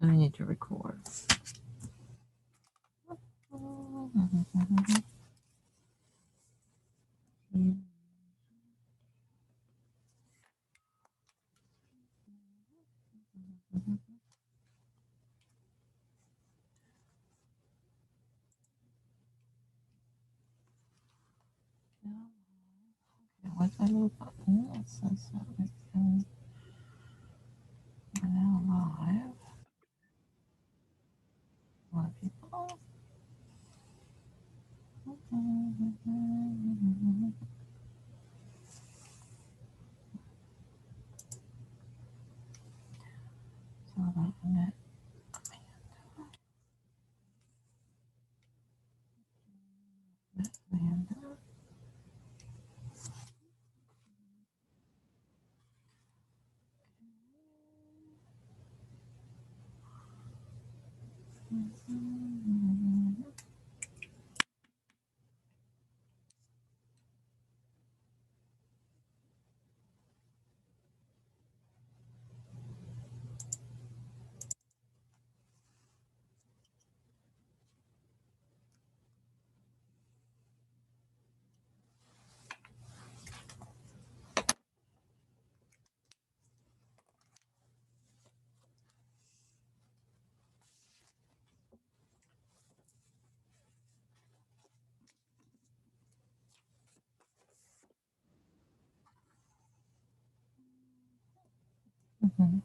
I need to record. What's that little button? It says something. Now live. A lot of people. So about a minute. Amanda. Mhm.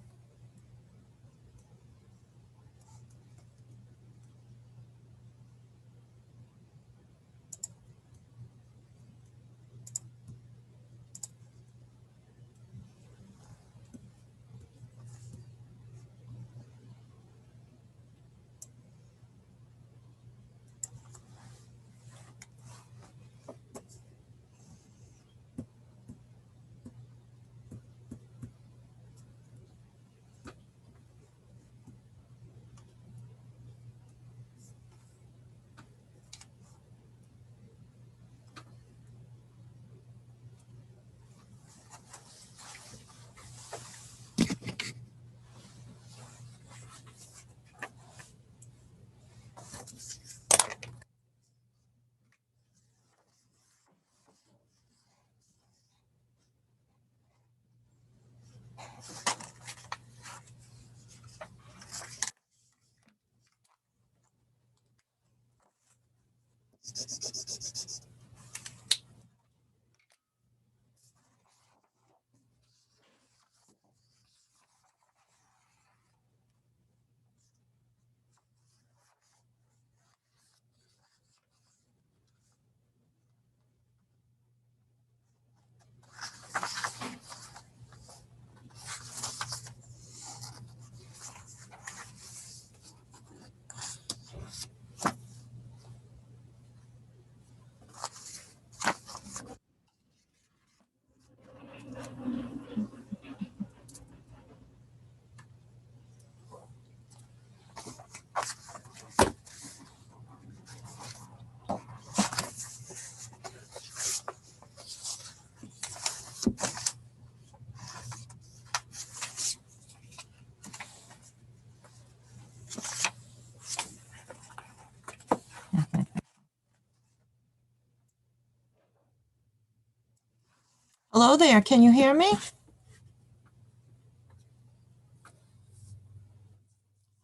Hello there. Can you hear me?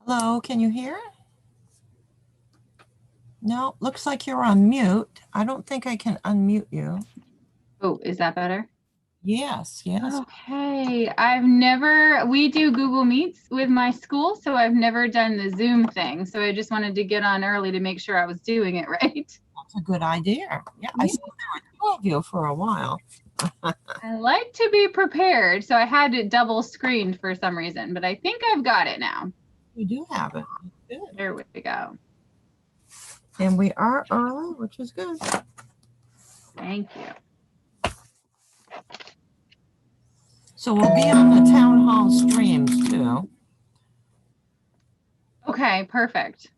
Hello, can you hear? No, looks like you're on mute. I don't think I can unmute you. Oh, is that better? Yes, yes. Okay. We do Google Meets with my school, so I've never done the Zoom thing. So I just wanted to get on early to make sure I was doing it right. That's a good idea. Yeah, I saw there were two of you for a while. I like to be prepared, so I had it double screened for some reason, but I think I've got it now. You do have it. Good. There we go. And we are early, which is good. Thank you. So we'll be on the town hall streams too. Okay, perfect.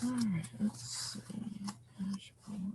All right, let's see. Dashboard.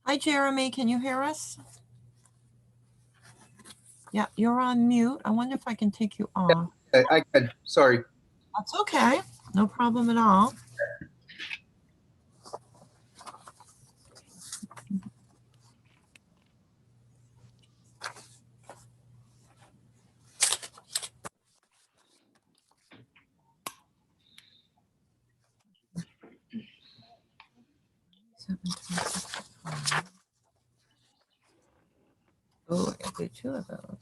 Hi, Jeremy. Can you hear us? Yeah, you're on mute. I wonder if I can take you off. I can. Sorry. That's okay. No problem at all. Oh, I can do two of those.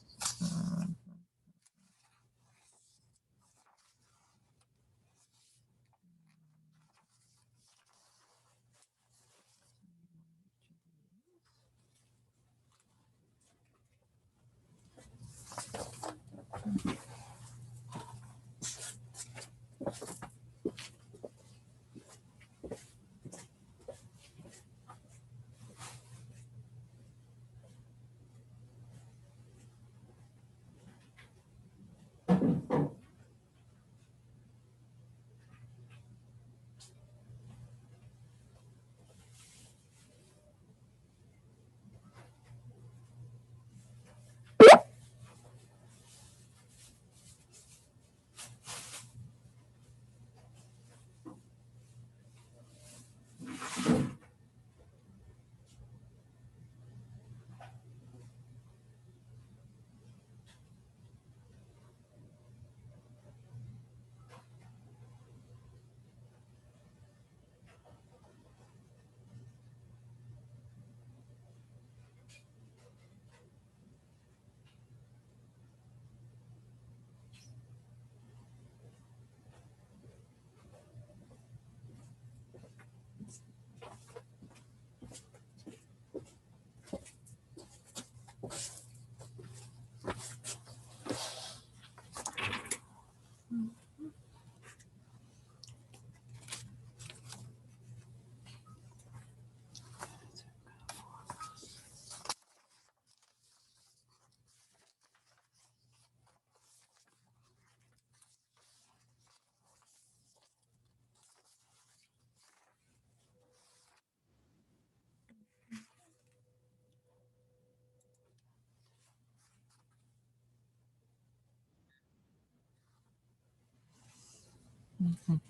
Mhm.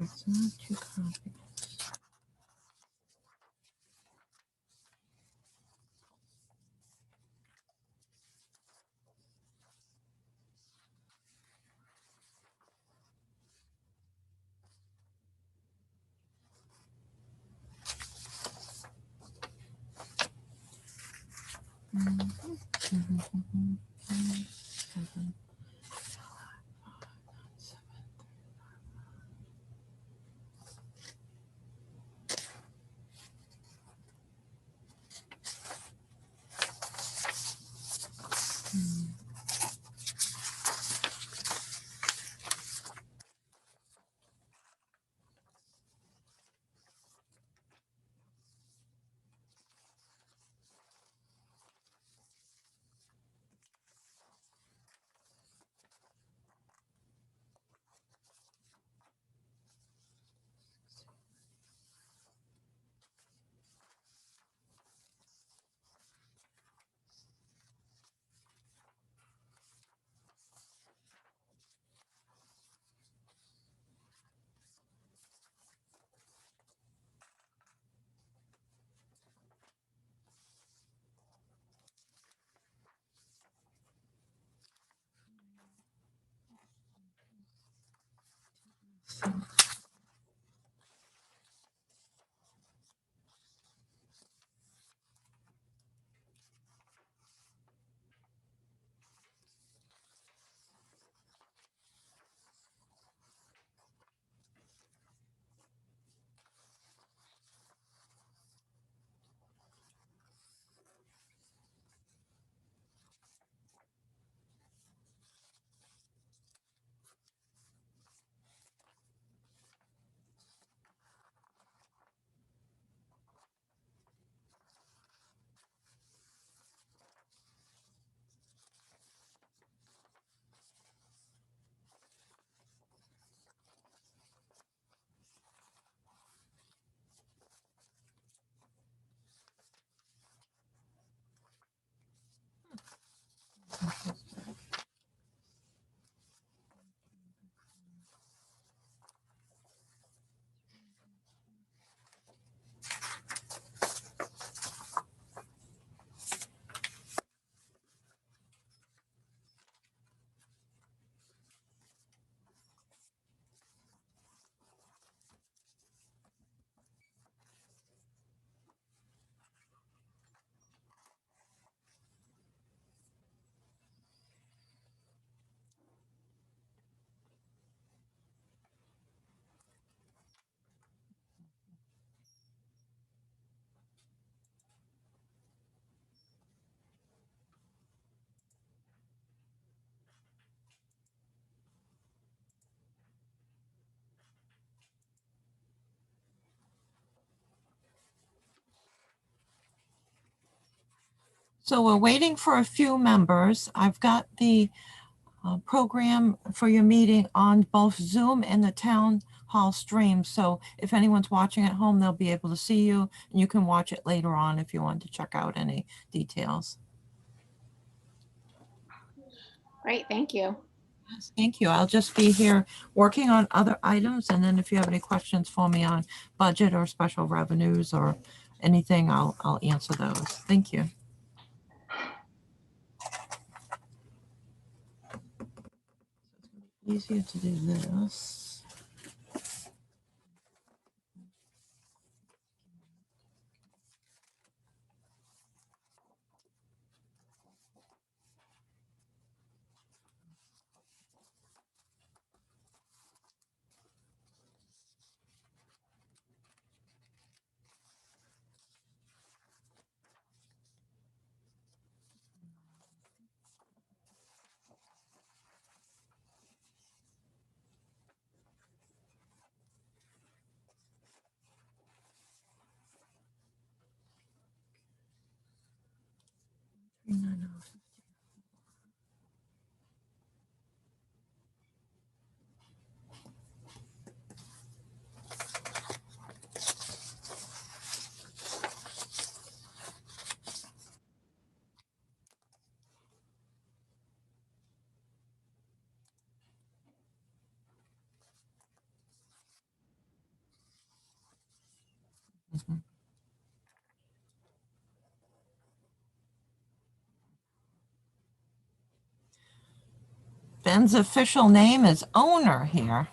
It's not two copies. So we're waiting for a few members. I've got the program for your meeting on both Zoom and the town hall stream. So if anyone's watching at home, they'll be able to see you, and you can watch it later on if you want to check out any details. Great, thank you. Yes, thank you. I'll just be here working on other items, and then if you have any questions for me on budget or special revenues or anything, I'll answer those. Thank you. Easier to do this. Ben's official name is owner here.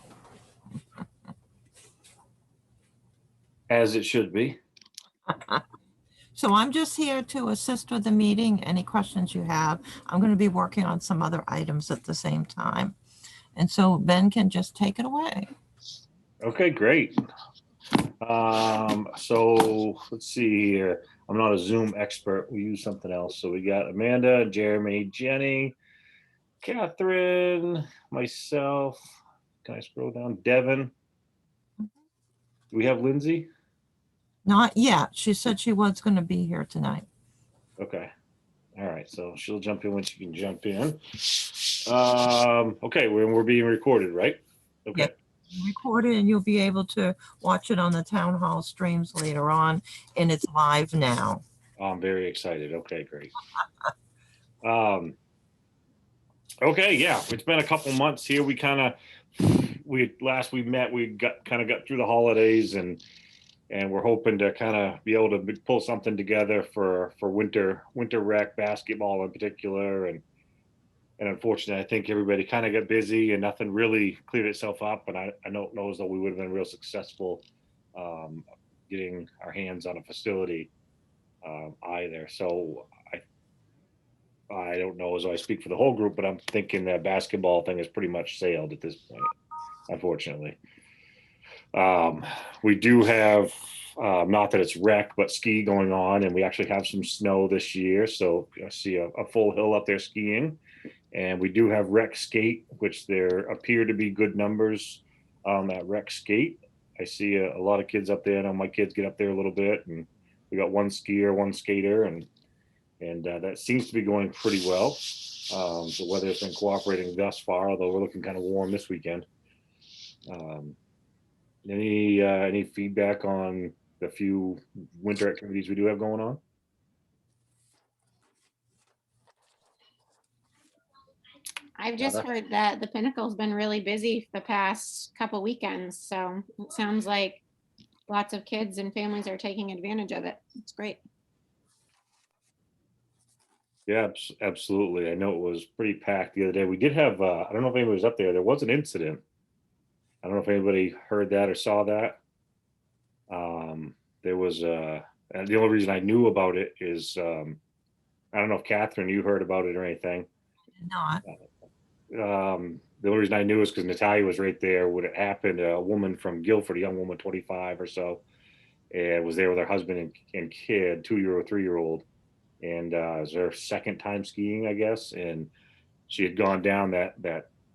As it should be. So I'm just here to assist with the meeting. Any questions you have. I'm going to be working on some other items at the same time. And so Ben can just take it away. Okay, great. So let's see here. I'm not a Zoom expert. We use something else. So we got Amanda, Jeremy, Jenny, Catherine, myself. Can I scroll down? Devin. Do we have Lindsay? Not yet. She said she was going to be here tonight. Okay. All right. So she'll jump in when she can jump in. Okay. We're being recorded, right? Okay. Yep. Recorded, and you'll be able to watch it on the town hall streams later on, and it's live now. I'm very excited. Okay, great. Okay, yeah, it's been a couple months here. We met, we got through the holidays, and we're hoping to kind of be able to pull something together for winter rec basketball in particular. And unfortunately, I think everybody kind of got busy and nothing really cleared itself up. And I don't know as though we would have been real successful getting our hands on a facility either. So I don't know as I speak for the whole group, but I'm thinking that basketball thing is pretty much sailed at this point, unfortunately. We do have, not that it's rec, but ski going on, and we actually have some snow this year. So I see a full hill up there skiing. And we do have rec skate, which there appear to be good numbers on that rec skate. I see a lot of kids up there. I know my kids get up there a little bit, and we got one skier, one skater, and that seems to be going pretty well. The weather's been cooperating thus far, although we're looking kind of warm this weekend. Any feedback on the few winter activities we do have going on? I've just heard that the Pinnacle's been really busy the past couple weekends, so it sounds like lots of kids and families are taking advantage of it. It's great. Yeah, absolutely. I know it was pretty packed the other day. We did have, I don't know if anybody was up there. There was an incident. I don't know if anybody heard that or saw that. There was, and the only reason I knew about it is, I don't know if Catherine, you heard about it or anything. Not. The only reason I knew is because Natalia was right there. What had happened, a woman from Guilford, a young woman, 25 or so, and was there with her husband and kid, 2-year-old, 3-year-old. And it was her second time skiing, I guess. And she had gone down that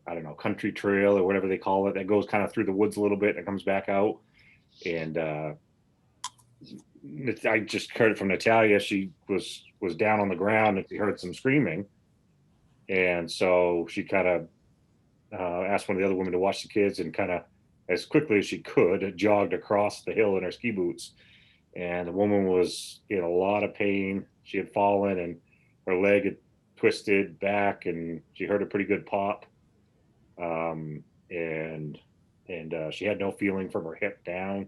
I don't know, country trail or whatever they call it, that goes kind of through the woods a little bit and comes back out. And I just heard it from Natalia. She was down on the ground and she heard some screaming. And so she kind of asked one of the other women to watch the kids, and kind of as quickly as she could jogged across the hill in her ski boots. And the woman was in a lot of pain. She had fallen and her leg had twisted back, and she heard a pretty good pop. And she had no feeling from her hip down.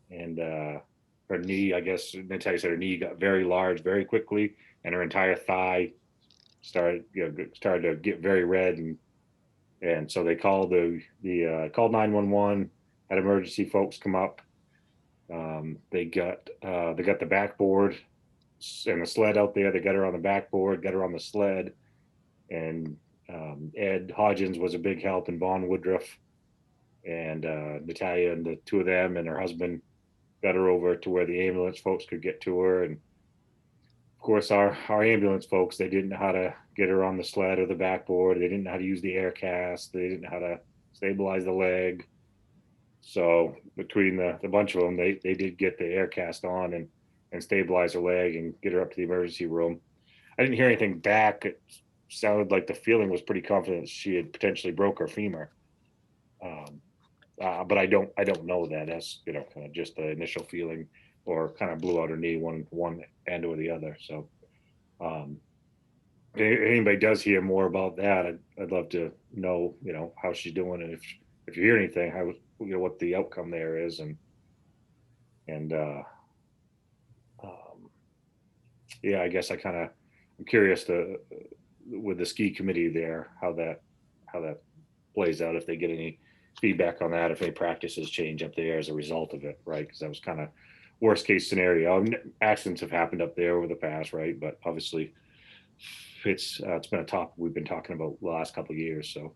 And her knee, I guess Natalia said her knee got very large very quickly, and her entire thigh started to get very red. And so they called called 911, had emergency folks come up. They got the backboard and the sled out there. They got her on the backboard, got her on the sled, and Ed Hodgins was a big help, and Vaughn Woodruff, and Natalia and the two of them and her husband got her over to where the ambulance folks could get to her. And of course, our ambulance folks, they didn't know how to get her on the sled or the backboard. They didn't know how to use the air cast. They didn't know how to stabilize the leg. So between the bunch of them, they did get the air cast on and stabilize her leg and get her up to the emergency room. I didn't hear anything back. It sounded like the feeling was pretty confident she had potentially broke her femur. But I don't know that. That's kind of just the initial feeling, or kind of blew out her knee one end or the other. So if anybody does hear more about that, I'd love to know how she's doing, and if you hear anything, how what the outcome there is. And And yeah, I guess I'm curious with the ski committee there, how that plays out, if they get any feedback on that, if any practices change up there as a result of it, right? Because that was kind of worst case scenario. Accidents have happened up there over the past, right? But obviously, it's been a topic we've been talking about the last couple of years. So,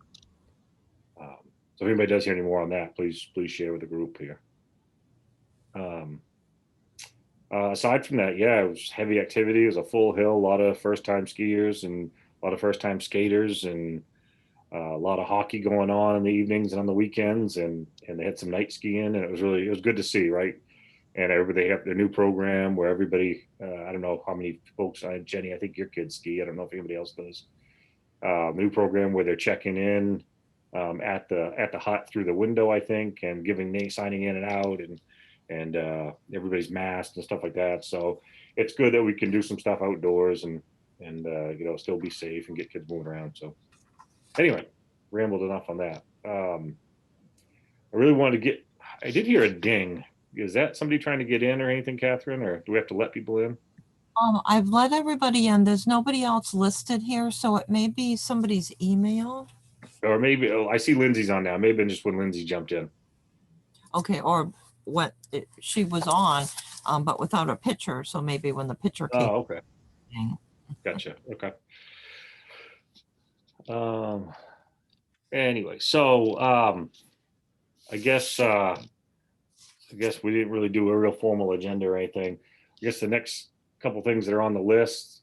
so if anybody does hear any more on that, please share with the group here. Aside from that, yeah, it was heavy activity. It was a full hill, a lot of first time skiers and a lot of first time skaters, and a lot of hockey going on in the evenings and on the weekends, and they had some night skiing, and it was good to see, right? And everybody have their new program where everybody, I don't know how many folks, Jenny, I think your kids ski. I don't know if anybody else does. New program where they're checking in at the hut through the window, I think, and signing in and out, and everybody's masked and stuff like that. So it's good that we can do some stuff outdoors and still be safe and get kids moving around. So anyway, rambled enough on that. I really wanted to I did hear a ding. Is that somebody trying to get in or anything, Catherine, or do we have to let people in? I've let everybody in. There's nobody else listed here, so it may be somebody's email. Or maybe, I see Lindsay's on now. Maybe just when Lindsay jumped in. Okay, or she was on, but without a picture. So maybe when the picture came. Oh, okay. in. Gotcha. Okay. Anyway, so I guess we didn't really do a real formal agenda or anything. I guess the next couple things that are on the list,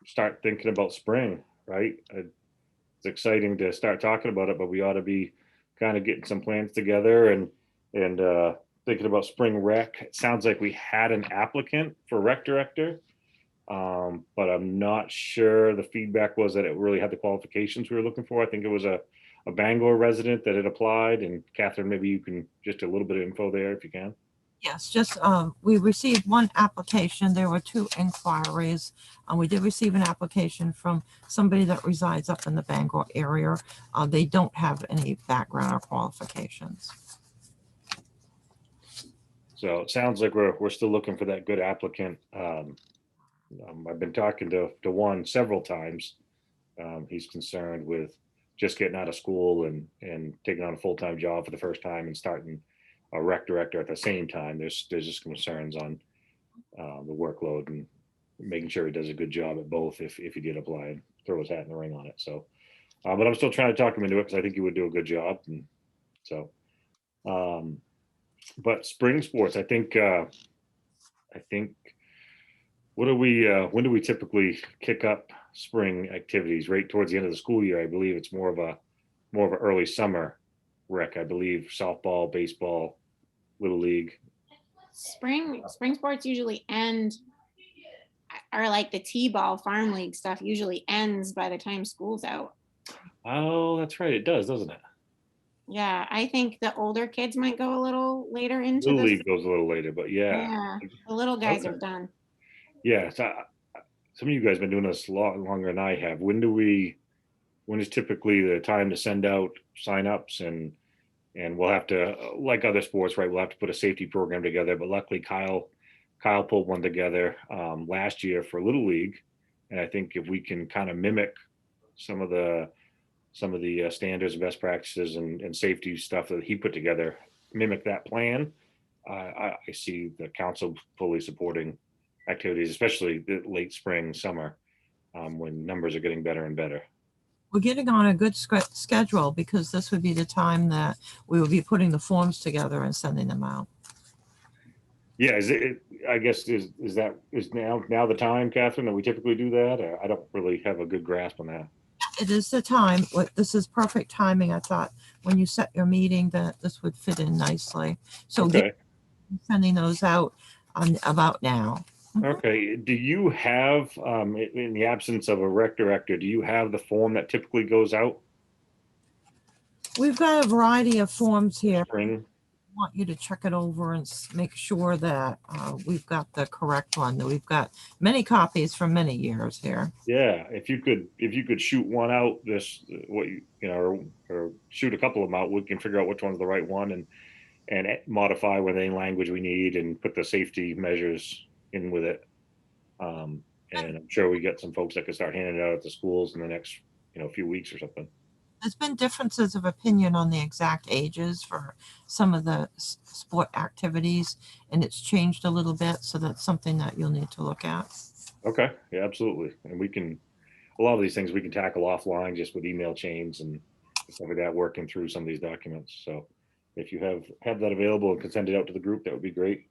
start thinking about spring, right? It's exciting to start talking about it, but we ought to be kind of getting some plans together and thinking about spring rec. It sounds like we had an applicant for rec director, but I'm not sure the feedback was that it really had the qualifications we were looking for. I think it was a Bangor resident that had applied, and Catherine, maybe you can just a little bit of info there if you can. Yes, just we received one application. There were 2 inquiries. We did receive an application from somebody that resides up in the Bangor area. They don't have any background or qualifications. So it sounds like we're still looking for that good applicant. I've been talking to one several times. He's concerned with just getting out of school and taking on a full-time job for the first time and starting a rec director at the same time. There's just concerns on the workload and making sure he does a good job at both if he did apply and throw his hat in the ring on it. So, but I'm still trying to talk him into it because I think he would do a good job. And so, but spring sports, I think when do we typically kick up spring activities? Right towards the end of the school year, I believe it's more of a early summer rec. I believe softball, baseball, little league. Spring sports usually end, or like the T-ball farm league stuff usually ends by the time school's out. Oh, that's right. It does, doesn't it? Yeah, I think the older kids might go a little later into Little the league goes a little later, but yeah. the little guys Okay. are done. Yeah, so some of you guys have been doing this a lot longer than I have. When is typically the time to send out signups, and we'll have to, like other sports, right? We'll have to put a safety program together. But luckily, Kyle pulled one together last year for Little League, and I think if we can kind of mimic some of the standards and best practices and safety stuff that he put together, mimic that plan, I see the council fully supporting activities, especially the late spring, summer, when numbers are getting better and better. We're getting on a good schedule because this would be the time that we will be putting the forms together and sending them out. Yeah, I guess is now the time, Catherine, that we typically do that? Or I don't really have a good grasp on that. It is the time. This is perfect timing. I thought when you set your meeting that this would fit in nicely. So Okay. sending those out about now. Okay. Do you have, in the absence of a rec director, do you have the form that typically goes out? We've got a variety of forms here. Spring? I want you to check it over and make sure that we've got the correct one. That we've got many copies from many years here. Yeah. If you could shoot one out, or shoot a couple of them out, we can figure out which one's the right one. and modify with any language we need and put the safety measures in with it. And I'm sure we get some folks that can start handing it out at the schools in the next, few weeks or something. There's been differences of opinion on the exact ages for some of the sport activities, and it's changed a little bit, so that's something that you'll need to look at. Okay, yeah, absolutely. And a lot of these things we can tackle offline just with email chains and stuff like that, working through some of these documents. So if you have that available and can send it out to the group, that would be great.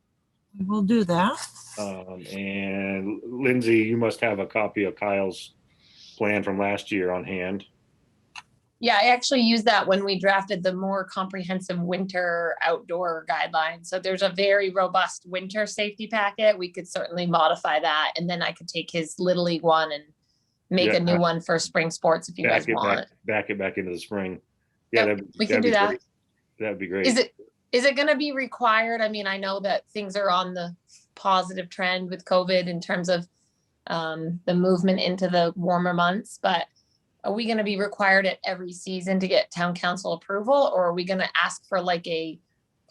We'll do that. And Lindsay, you must have a copy of Kyle's plan from last year on hand. Yeah, I actually used that when we drafted the more comprehensive winter outdoor guidelines. So there's a very robust winter safety packet. We could certainly modify that. And then I could take his Little League one and make a new one for spring sports if you guys want. Back it back into the spring. Yeah, Yep, we can do that. Great. That'd be great. Is it going to be required? I mean, I know that things are on the positive trend with COVID in terms of the movement into the warmer months, but are we going to be required at every season to get town council approval, or are we going to ask for like a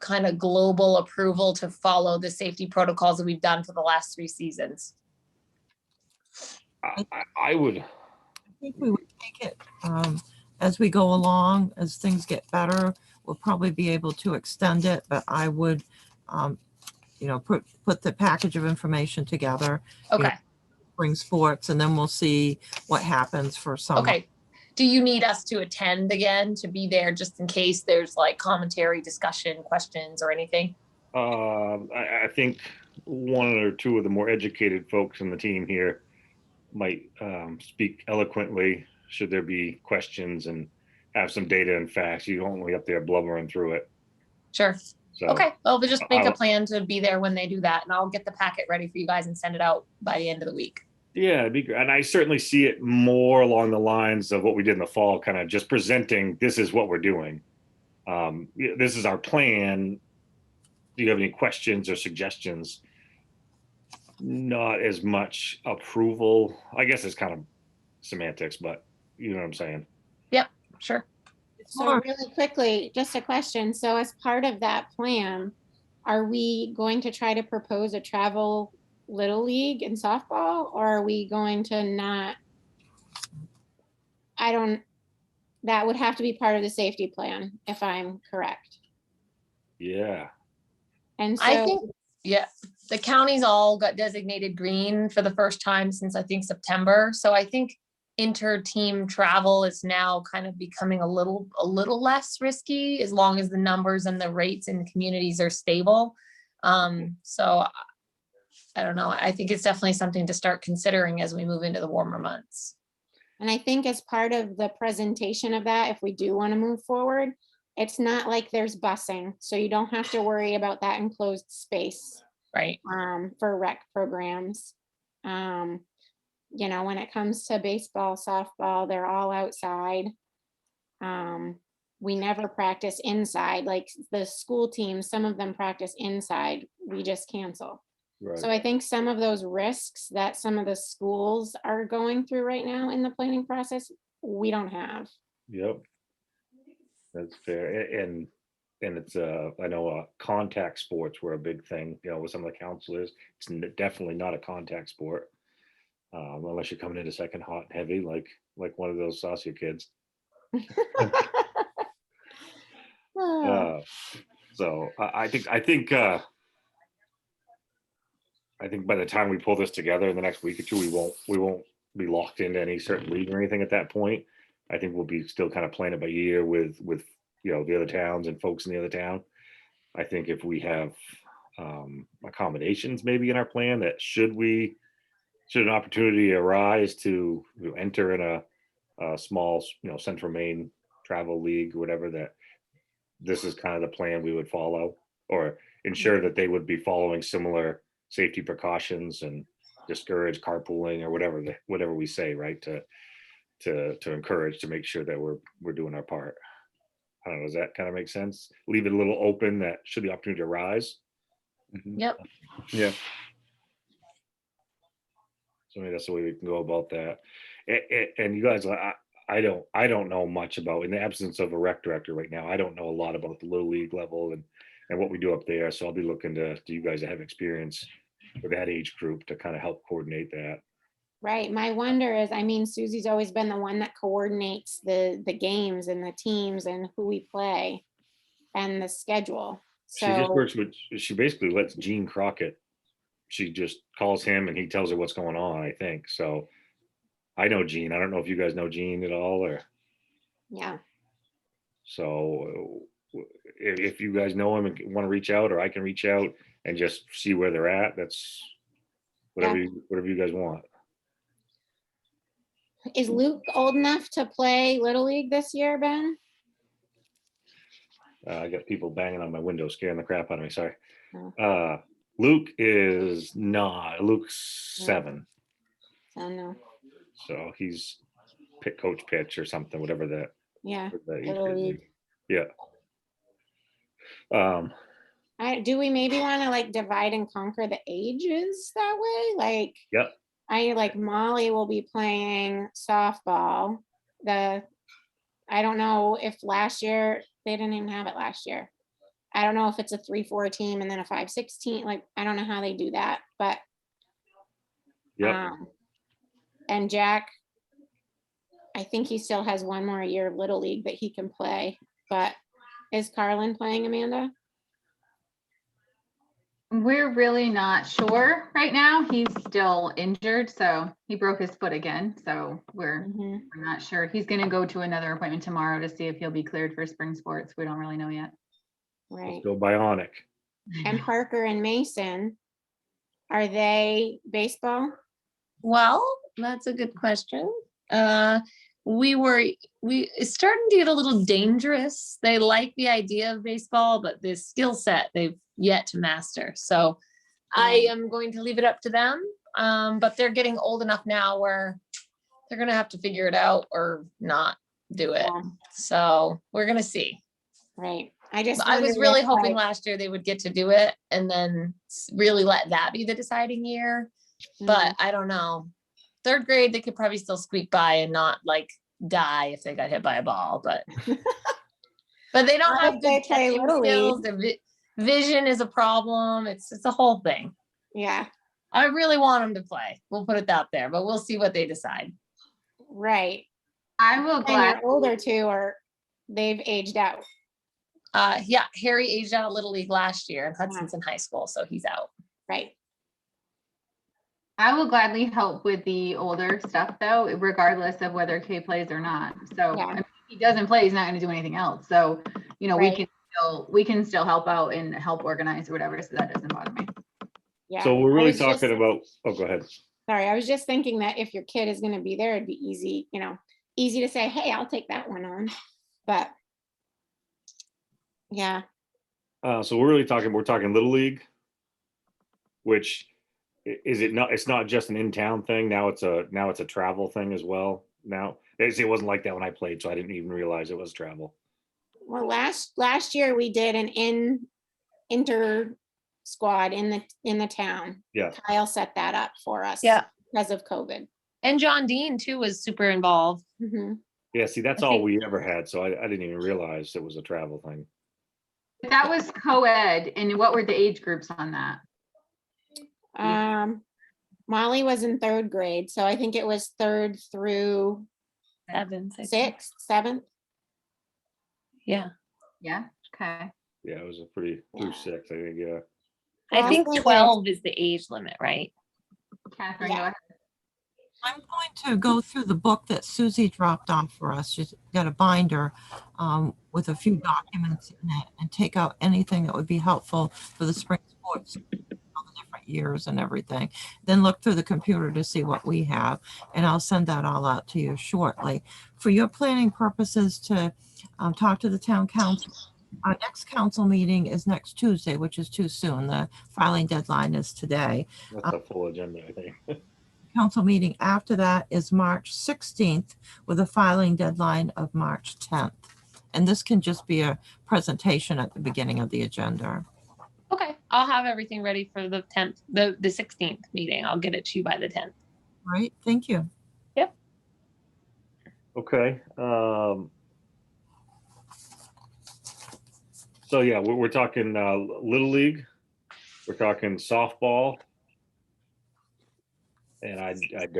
kind of global approval to follow the safety protocols that we've done for the last 3 seasons? I would. I think we would take it as we go along. As things get better, we'll probably be able to extend it, but I would, put the package of information together. Okay. Spring sports, and then we'll see what happens for summer. Okay. Do you need us to attend again to be there just in case there's like commentary, discussion, questions or anything? I think 1 or 2 of the more educated folks in the team here might speak eloquently should there be questions and have some data and facts. You don't want to be up there blubbering through it. Sure. So, Okay. Well, we'll just make a plan to be there when they do that, and I'll get the packet ready for you guys and send it out by the end of the week. Yeah, it'd be great. And I certainly see it more along the lines of what we did in the fall, kind of just presenting, this is what we're doing. This is our plan. Do you have any questions or suggestions? Not as much approval. I guess it's kind of semantics, but you know what I'm saying? Yep, sure. So really quickly, just a question. So as part of that plan, are we going to try to propose a travel Little League and softball, or are we going to not? That would have to be part of the safety plan, if I'm correct. Yeah. And so I think, yeah, the counties all got designated green for the first time since I think September. So I think inter-team travel is now kind of becoming a little less risky as long as the numbers and the rates in communities are stable. So I don't know. I think it's definitely something to start considering as we move into the warmer months. And I think as part of the presentation of that, if we do want to move forward, it's not like there's busing. So you don't have to worry about that enclosed space. Right. For rec programs. When it comes to baseball, softball, they're all outside. We never practice inside, like the school teams, some of them practice inside, we just cancel. Right. So I think some of those risks that some of the schools are going through right now in the planning process, we don't have. Yep. That's fair. And it's I know contact sports were a big thing, with some of the counselors. It's definitely not a contact sport. Unless you're coming into second hot and heavy, like one of those Saucier kids. So I think by the time we pull this together in the next week or 2, we won't be locked into any certain league or anything at that point. I think we'll be still kind of playing it by ear with the other towns and folks in the other town. I think if we have accommodations maybe in our plan that should an opportunity arise to enter in a small Central Maine travel league or whatever, that this is kind of the plan we would follow, or ensure that they would be following similar safety precautions and discourage carpooling or whatever we say, right, to encourage, to make sure that we're doing our part. I don't know, does that kind of make sense? Leave it a little open that should the opportunity arise. Yep. Yeah. So maybe that's the way we can go about that. And you guys, I don't know much about, in the absence of a rec director right now, I don't know a lot about the Little League level and and what we do up there. So I'll be looking to you guys that have experience with that age group to kind of help coordinate that. Right. My wonder is, I mean, Susie's always been the one that coordinates the games and the teams and who we play and the schedule. She just So, works with, she basically lets Gene Crockett, she just calls him and he tells her what's going on, I think. So I know Gene. I don't know if you guys know Gene at all, or yeah, so if you guys know him and want to reach out, or I can reach out and just see where they're at, that's whatever, whatever you guys want. is Luke old enough to play Little League this year, Ben? I got people banging on my window, scaring the crap out of me. Sorry. Oh. Luke is not. Luke's 7, So no, so he's coach pitch or something, whatever that. yeah, that Little is. League. Yeah. Do we maybe want to like divide and conquer the ages that way? Like, Yep. Molly will be playing softball. I don't know if last year, they didn't even have it last year. I don't know if it's a 3-4 team and then a 5-6 team. Like, I don't know how they do that, but Yep. and Jack, I think he still has one more year of Little League that he can play. But is Carlin playing, Amanda? We're really not sure right now. He's still injured, so he broke his foot again. So we're not sure. He's going to go to another appointment tomorrow to see if he'll be cleared for spring sports. We don't really know yet. Right. Let's go Bionic. And Parker and Mason, are they baseball? Well, that's a good question. It's starting to get a little dangerous. They like the idea of baseball, but the skill set they've yet to master. So I am going to leave it up to them. But they're getting old enough now where they're going to have to figure it out or not do it. Yeah. So we're going to see. Right. I was wondered really if, hoping like, last year they would get to do it and then really let that be the deciding year. But I don't know. 3rd grade, they could probably still squeak by and not like die if they got hit by a ball, but they don't Not have if they good play catching Little skills. League. Their vision is a problem. It's a whole thing. Yeah, I really want them to play. We'll put it out there, but we'll see what they decide. right. I will And glad. your older two they've aged out. Yeah, Harry aged out of Little League last year and Hudson's in high school, so he's out. Right. I will gladly help with the older stuff though, regardless of whether Kay plays or not. So Yeah. I mean, if he doesn't play, he's not going to do anything else. So, Right. we can still help out and help organize or whatever. So that doesn't bother me. Yeah. So we're I really was just- talking about. Oh, go ahead. Sorry, I was just thinking that if your kid is going to be there, it'd be easy, easy to say, hey, I'll take that one on. But yeah, So we're talking Little League, which is it not? It's not just an in-town thing. Now it's a travel thing as well. Now it wasn't like that when I played, so I didn't even realize it was travel. well, last year we did an inter squad in the town. Yeah. Kyle set that up for us. Yeah. Because of COVID. And John Dean too was super involved. Mhm. Yeah. See, that's I all think- we ever had, so I didn't even realize it was a travel thing. That was co-ed. And what were the age groups on that? Molly was in 3rd grade, so I think it was 3rd through 6th, 7th. Yeah. Yeah. Okay. Yeah, it was a pretty through Yeah. 6, I think. Yeah. Well, I think thinking- 12 is the age limit, right? Catherine, Yeah. go ahead. I'm going to go through the book that Susie dropped off for us. She's got a binder with a few documents in it and take out anything that would be helpful for the spring sports, all the different years and everything. Then look through the computer to see what we have, and I'll send that all out to you shortly. For your planning purposes to talk to the town council, our next council meeting is next Tuesday, which is too soon. The filing deadline is today. That's a full agenda, I think. Council meeting after that is March 16th with a filing deadline of March 10th. And this can just be a presentation at the beginning of the agenda. Okay, I'll have everything ready for the 10th, the 16th meeting. I'll get it to you by the 10th. Right? Thank you. Okay. So yeah, we're talking Little League. We're talking softball. And I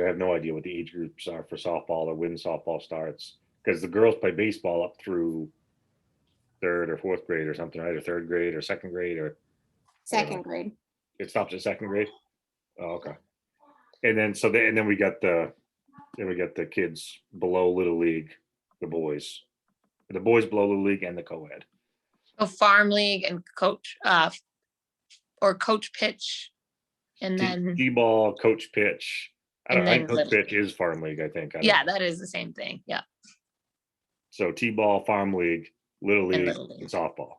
have no idea what the age groups are for softball or when softball starts. Because the girls play baseball up through third or fourth grade or something, right? Or third grade or second grade, or Second grade. it stops at second grade. Oh, okay. And then and then we got the kids below Little League, the boys below Little League and the co-ed. So farm league and coach, or coach pitch. And then, T-ball, coach pitch. I don't And know, I think then coach Little pitch is farm league, I think. I don't yeah, know. that is the same thing. Yeah. So T-ball, farm league, Little League, Little League. and softball.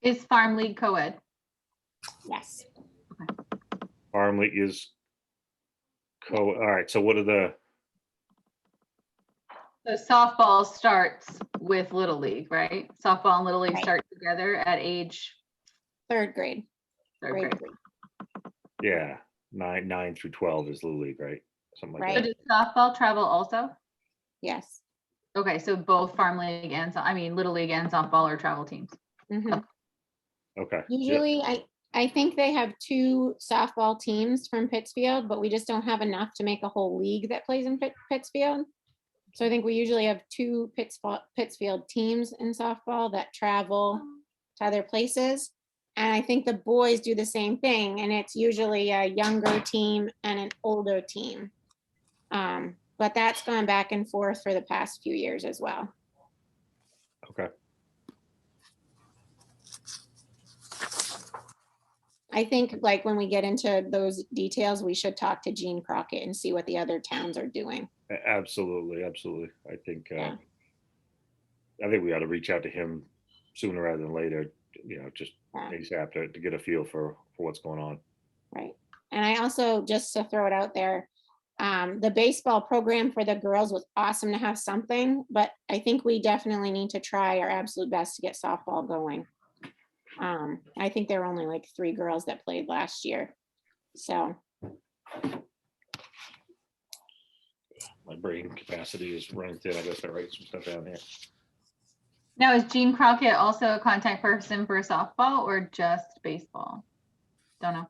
Is Farm League co-ed? Yes. Farm league is all right. So what are the So softball starts with Little League, right? Softball and Little League Right. start together at age Third grade. third Grade grade. 3. yeah, 9 through 12 is Little League, right? Something like Right. So that. does softball travel also? Yes. Okay, so both Farm League and, Little League and softball are travel teams. Mhm. Okay. Yep. Usually, I think they have 2 softball teams from Pittsfield, but we just don't have enough to make a whole league that plays in Pittsfield. So I think we usually have 2 Pittsfield teams in softball that travel to other places. And I think the boys do the same thing, and it's usually a younger team and an older team. But that's gone back and forth for the past few years as well. Okay. I think like when we get into those details, we should talk to Gene Crockett and see what the other towns are doing. Absolutely. I think Yeah. we ought to reach out to him sooner rather than later, just Yeah. ASAP to get a feel for what's going on. Right. And I also, just to throw it out there, the baseball program for the girls was awesome to have something, but I think we definitely need to try our absolute best to get softball going. I think there were only like 3 girls that played last year. So, My brain capacity is running thin. I guess I write some stuff down here. Now, is Gene Crockett also a contact person for softball or just baseball? Don't know.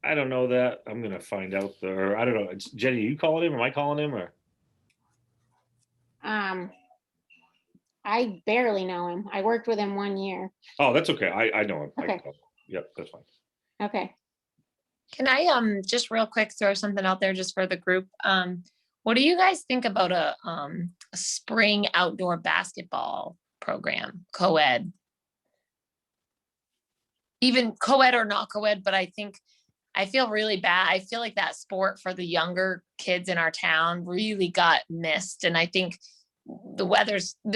I don't know that. I'm gonna find out. Or I don't know. It's Jenny, you calling him? Am I calling him? Or I barely know him. I worked with him 1 year. oh, that's okay. I know him. I can Okay. call him. Yep, that's fine. Okay. can I just real quick throw something out there just for the group? What do you guys think about a spring outdoor basketball program, co-ed? Even co-ed or not co-ed, but I feel really bad. I feel like that sport for the younger kids in our town really got missed. And I think the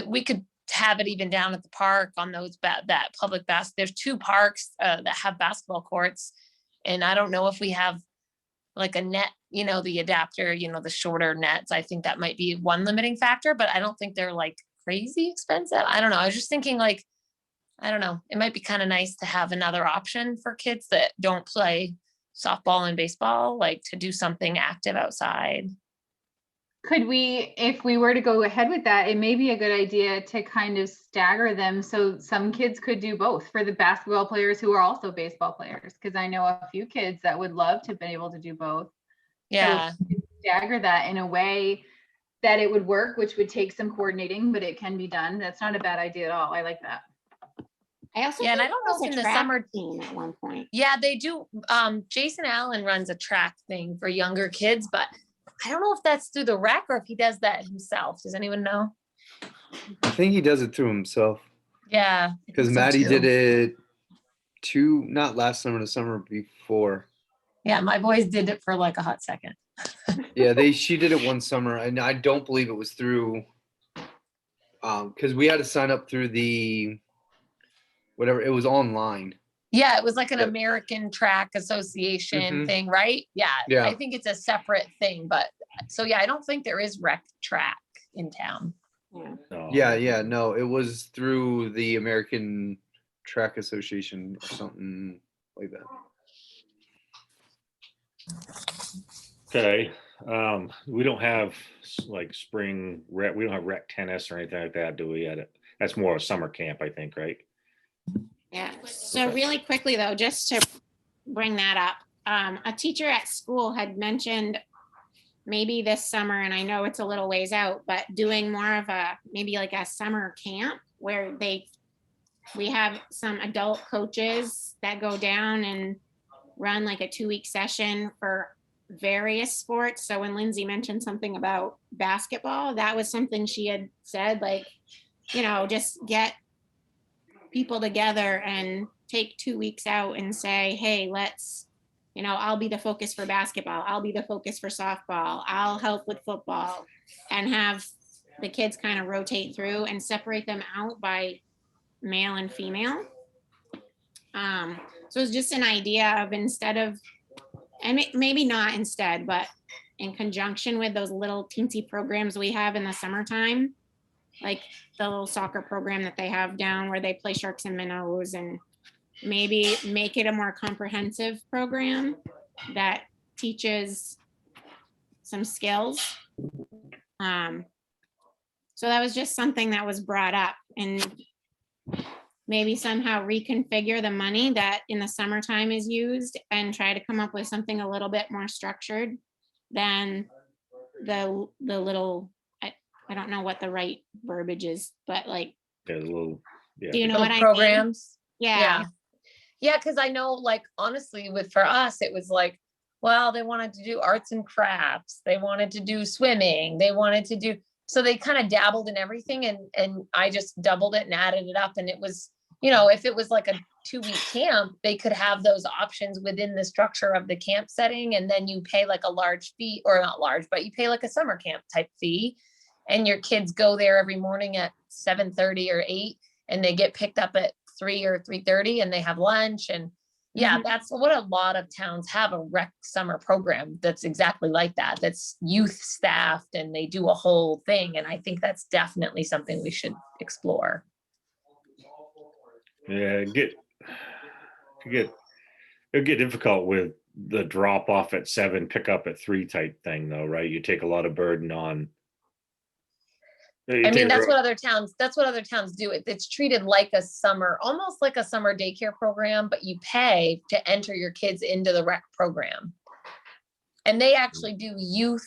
we could have it even down at the park on those that public there's 2 parks that have basketball courts. And I don't know if we have like a net, the adapter, the shorter nets. I think that might be one limiting factor, but I don't think they're like crazy expensive. I don't know. I was just thinking like, I don't know, it might be kind of nice to have another option for kids that don't play softball and baseball, like to do something active outside. Could we, if we were to go ahead with that, it may be a good idea to kind of stagger them so some kids could do both for the basketball players who are also baseball players. Because I know a few kids that would love to be able to do both. Yeah. So stagger that in a way that it would work, which would take some coordinating, but it can be done. That's not a bad idea at all. I like that. I also Yeah, and I think don't there know was if a in the track summer- team at one point. Yeah, they do. Jason Allen runs a track thing for younger kids, but I don't know if that's through the rec or if he does that himself. Does anyone know? I think he does it through himself Yeah. I because think so Maddie too. did it not last summer, the summer before. Yeah, my boys did it for like a hot second. Yeah, she did it one summer, and I don't believe it was through, because we had to sign up through the whatever, it was online. Yeah, it was like an Yep. American Track Association Mhm. thing, right? Yeah, Yeah. I think it's a separate thing, but so yeah, I don't think there is rec track in town. Yeah. No. Yeah, no, it was through the American Track Association or something like that. Okay. We don't have like spring rec. We don't have rec tennis or anything like that, do we? That's more a summer camp, I think, right? Yeah, so really quickly though, just to bring that up, a teacher at school had mentioned maybe this summer, and I know it's a little ways out, but doing more of a, maybe like a summer camp where we have some adult coaches that go down and run like a 2-week session for various sports. So when Lindsay mentioned something about basketball, that was something she had said, like, just get people together and take 2 weeks out and say, hey, let's, I'll be the focus for basketball. I'll be the focus for softball. I'll help with football, and have the kids kind of rotate through and separate them out by male and female. So it's just an idea of, instead of, and maybe not instead, but in conjunction with those little teensy programs we have in the summertime, like the little soccer program that they have down where they play sharks and minnows, and maybe make it a more comprehensive program that teaches some skills. So that was just something that was brought up, and maybe somehow reconfigure the money that in the summertime is used and try to come up with something a little bit more structured than the little, I don't know what the right verbiage is, but like, Yeah, a little, yeah. do you know Little what I mean? programs. Yeah. Yeah, because I know, like, honestly, for us, it was like, well, they wanted to do arts and crafts, they wanted to do swimming, they wanted to do, so they kind of dabbled in everything, and I just doubled it and added it up, and it was, if it was like a 2-week camp, they could have those options within the structure of the camp setting, and then you pay like a large fee, or not large, but you pay like a summer camp type fee, and your kids go there every morning at 7:30 or 8, and they get picked up at 3 or 3:30, and they have lunch. And yeah, that's what a lot of towns have, a rec summer program that's exactly like that, that's youth staffed, and they do a whole thing. And I think that's definitely something we should explore. Yeah, it'll get difficult with the drop off at 7, pick up at 3 type thing though, right? You take a lot of burden on. I mean, that's what other towns do. It's treated like a summer, almost like a summer daycare program, but you pay to enter your kids into the rec program. And they actually do youth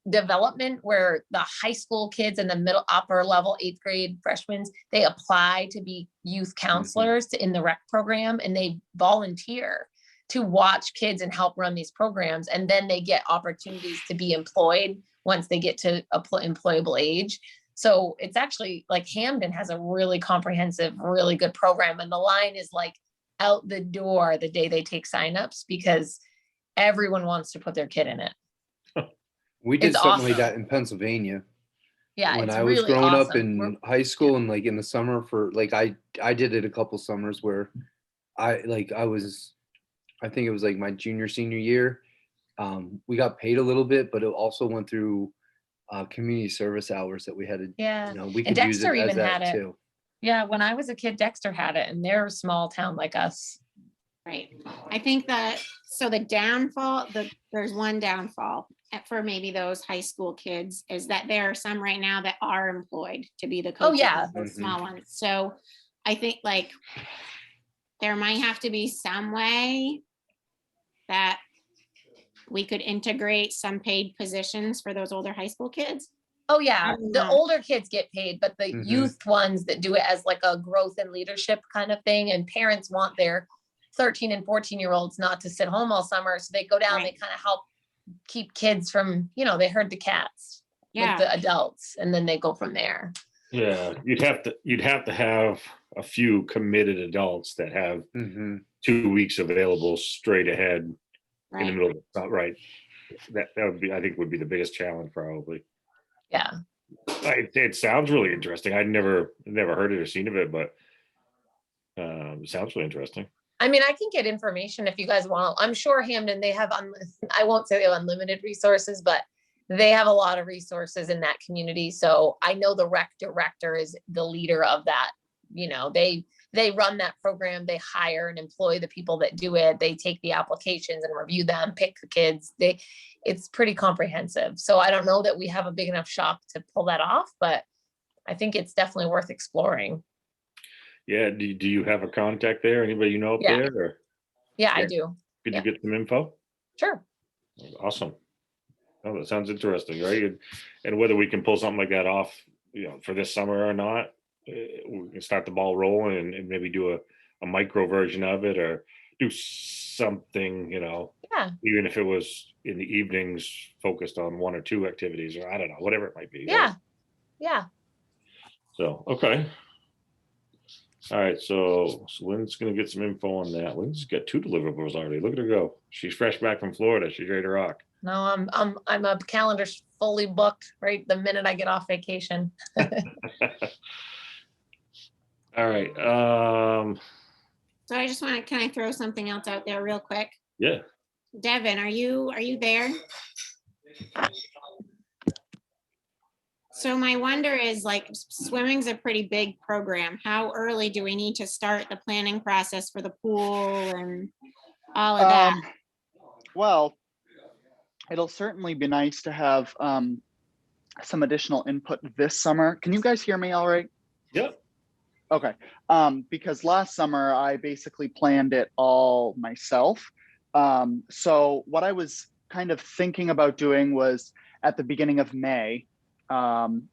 development, where the high school kids and the upper level 8th grade freshmen, they apply to be youth counselors in the rec program, and they volunteer to watch kids and help run these programs. And then they get opportunities to be employed once they get to employable age. So it's actually like Hamden has a really comprehensive, really good program. And the line is like out the door the day they take signups, because everyone wants to put their kid in it. We did It's something like awesome. that in Pennsylvania. Yeah, When it's I was really growing up awesome. in high school, and like in the summer for like, I did it a couple summers where I think it was like my junior, senior year. We got paid a little bit, but it also went through community service hours that we had to, Yeah. we And could use it Dexter as even had that it. too. Yeah, when I was a kid, Dexter had it, and they're a small town like us. Right. I think that, so the downfall, there's one downfall for maybe those high school kids, is that there are some right now that are employed to be the coaches. yeah. of those small ones. So I think like there might have to be some way that we could integrate some paid positions for those older high school kids. Oh yeah, the Yeah. older kids get paid, but the Mhm. youth ones that do it as like a growth and leadership kind of thing, and parents want their 13 and 14-year-olds not to sit home all summer, so they go down, Right. they kind of help keep kids from, they herd the cats with Yeah. the adults, and then they go from there. Yeah, you'd have to have a few committed adults that have hmm 2 weeks available straight ahead in the Right. middle of the, right. That would be, I think, would be the biggest challenge probably. Yeah. It sounds really interesting. I'd never heard it or seen of it, but it sounds really interesting. I mean, I can get information if you guys want. I'm sure Hamden, they have, I won't say they have unlimited resources, but they have a lot of resources in that community. So I know the rec director is the leader of that. They run that program, they hire and employ the people that do it. They take the applications and review them, pick the kids. It's pretty comprehensive. So I don't know that we have a big enough shop to pull that off, but I think it's definitely worth exploring. Yeah, do you have a contact there? Anybody you know up Yeah. there? Or Yeah, I Yeah. do. could Yeah. you get some info? Sure. Awesome. Oh, that sounds interesting, right? And whether we can pull something like that off, for this summer or not, we can start the ball rolling and maybe do a micro version of it or do something, Yeah. even if it was in the evenings focused on one or two activities or I don't know, whatever it might be. right? Yeah. Yeah. So, okay. All right. So Lynn's going to get some info on that. Lynn's got 2 deliverables already. Look at her go. She's fresh back from Florida. She's ready to rock. No, I'm a calendar's fully booked right the minute I get off vacation. All right. So I just want to, can I throw something else out there real quick? Yeah. Devin, are you there? So my wonder is, like, swimming's a pretty big program. How early do we need to start the planning process for the pool and all of that? Well, it'll certainly be nice to have some additional input this summer. Can you guys hear me all right? Yep. Okay. Because last summer I basically planned it all myself. So what I was kind of thinking about doing was at the beginning of May,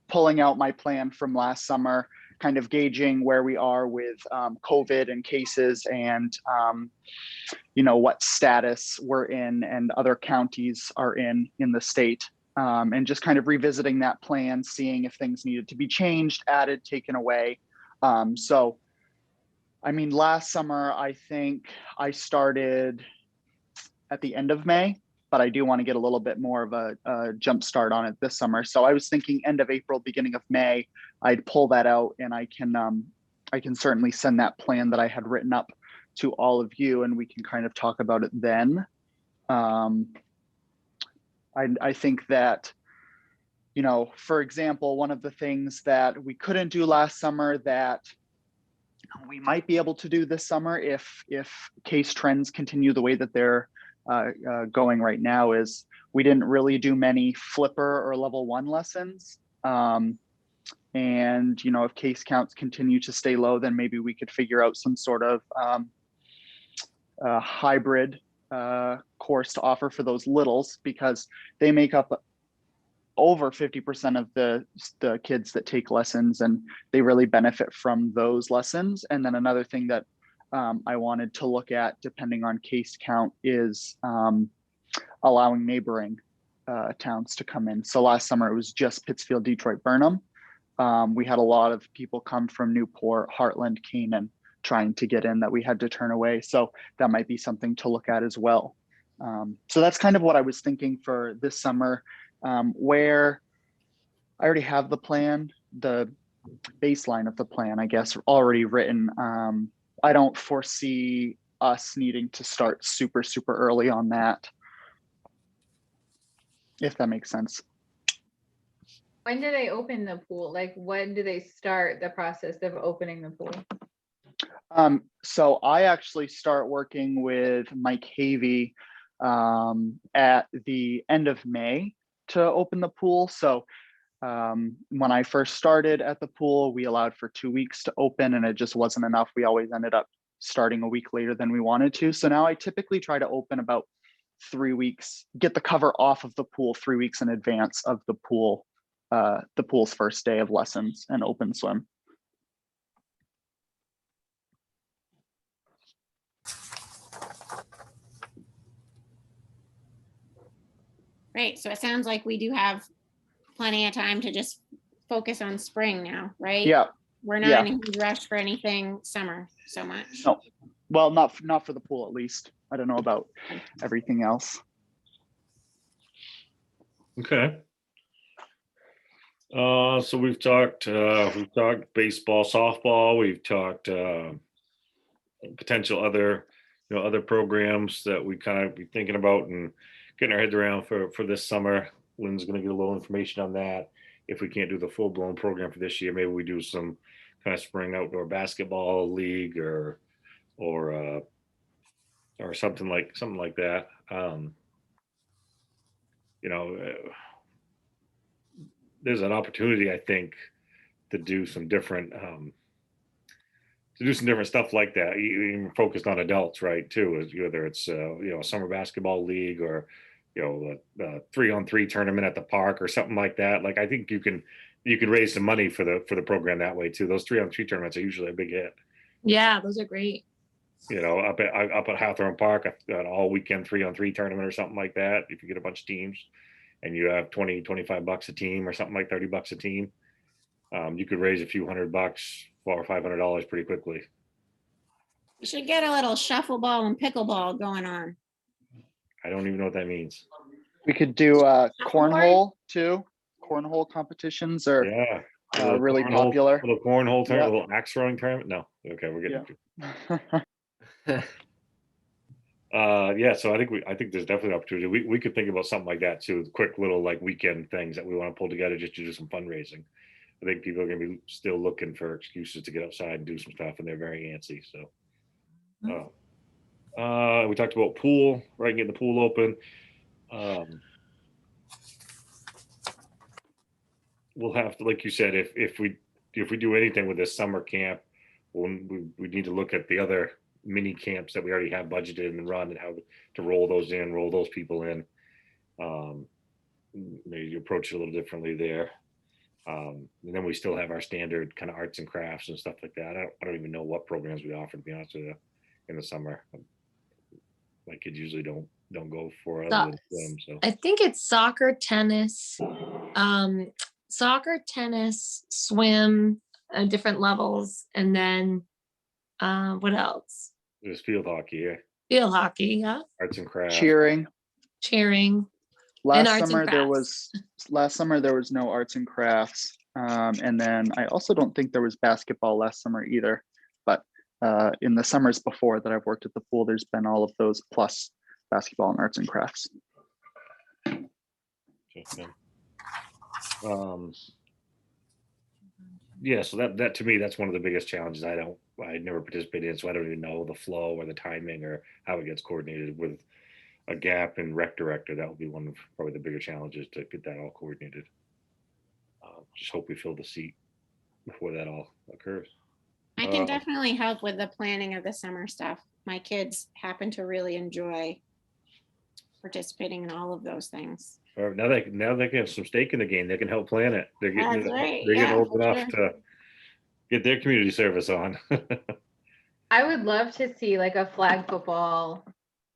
pulling out my plan from last summer, kind of gauging where we are with COVID and cases and what status we're in and other counties are in the state. And just kind of revisiting that plan, seeing if things needed to be changed, added, taken away. So, I mean, last summer, I think I started at the end of May, but I do want to get a little bit more of a jump start on it this summer. So I was thinking end of April, beginning of May, I'd pull that out and I can certainly send that plan that I had written up to all of you and we can kind of talk about it then. I think that, for example, one of the things that we couldn't do last summer that we might be able to do this summer if case trends continue the way that they're going right now is we didn't really do many flipper or level 1 lessons. And, if case counts continue to stay low, then maybe we could figure out some sort of hybrid course to offer for those littles because they make up over 50% of the kids that take lessons and they really benefit from those lessons. And then another thing that I wanted to look at depending on case count is allowing neighboring towns to come in. So last summer it was just Pittsfield, Detroit, Burnham. We had a lot of people come from Newport, Heartland, Canaan trying to get in that we had to turn away. So that might be something to look at as well. So that's kind of what I was thinking for this summer, where I already have the plan, the baseline of the plan, I guess, already written. I don't foresee us needing to start super, super early on that, if that makes sense. When do they open the pool? Like, when do they start the process of opening the pool? So I actually start working with Mike Havey at the end of May to open the pool. So when I first started at the pool, we allowed for 2 weeks to open and it just wasn't enough. We always ended up starting a week later than we wanted to. So now I typically try to open about 3 weeks, get the cover off of the pool 3 weeks in advance of the pool's first day of lessons and open swim. Great. So it sounds like we do have plenty of time to just focus on spring now, right? Yeah. We're not in a huge rush for anything summer so much. No. Well, not for the pool, at least. I don't know about everything else. Okay. So we've talked baseball, softball. We've talked potential other programs that we kind of be thinking about and getting our heads around for this summer. Lynn's going to get a little information on that. If we can't do the full blown program for this year, maybe we do some kind of spring outdoor basketball league or something like that. There's an opportunity, I think, to do some different to do some different stuff like that, even focused on adults, right? Too, is whether it's a summer basketball league or a 3-on-3 tournament at the park or something like that. Like I think you can raise some money for the program that way too. Those 3-on-3 tournaments are usually a big hit. Yeah, those are great. Up at Hawthorne Park, an all weekend 3-on-3 tournament or something like that. If you get a bunch of teams and you have $20-25 a team or something like $30 a team, you could raise a few $100, $400 or $500 pretty quickly. You should get a little shuffleball and pickleball going on. I don't even know what that means. We could do cornhole too. Cornhole competitions are Yeah. really popular. Little cornhole tournament, Yeah. a little axe throwing tournament. No, okay, we're getting. So I think there's definitely opportunity. We could think about something like that too. Quick little like weekend things that we want to pull together just to do some fundraising. I think people are going to be still looking for excuses to get outside and do some stuff, and they're very antsy. So, we talked about pool, right? Getting the pool open. We'll have to, like you said, if we do anything with this summer camp, we need to look at the other mini camps that we already have budgeted and run, and how to roll those people in. Maybe approach it a little differently there. And then we still have our standard kind of arts and crafts and stuff like that. I don't even know what programs we offer, to be honest with you, in the summer. My kids usually don't go for it other than swim. So I think it's soccer, tennis, swim, different levels, and then what else? there's field hockey, yeah, Field hockey, yeah, arts and crafts. Cheering. cheering. Last arts and summer there crafts. was no arts and crafts. And then I also don't think there was basketball last summer either. But in the summers before that I've worked at the pool, there's been all of those plus basketball and arts and crafts. Okay. Yeah, so that to me, that's one of the biggest challenges. I never participated in, so I don't even know the flow or the timing or how it gets coordinated with a gap in rec director. That would be one of probably the bigger challenges, to get that all coordinated. Just hope we fill the seat before that all occurs. I can definitely help with the planning of the summer stuff. My kids happen to really enjoy participating in all of those things. Or now they can have some stake in the game. They can help plan it. They're getting That's right. they're getting Yeah, old for enough sure. to get their community service on. I would love to see like a flag football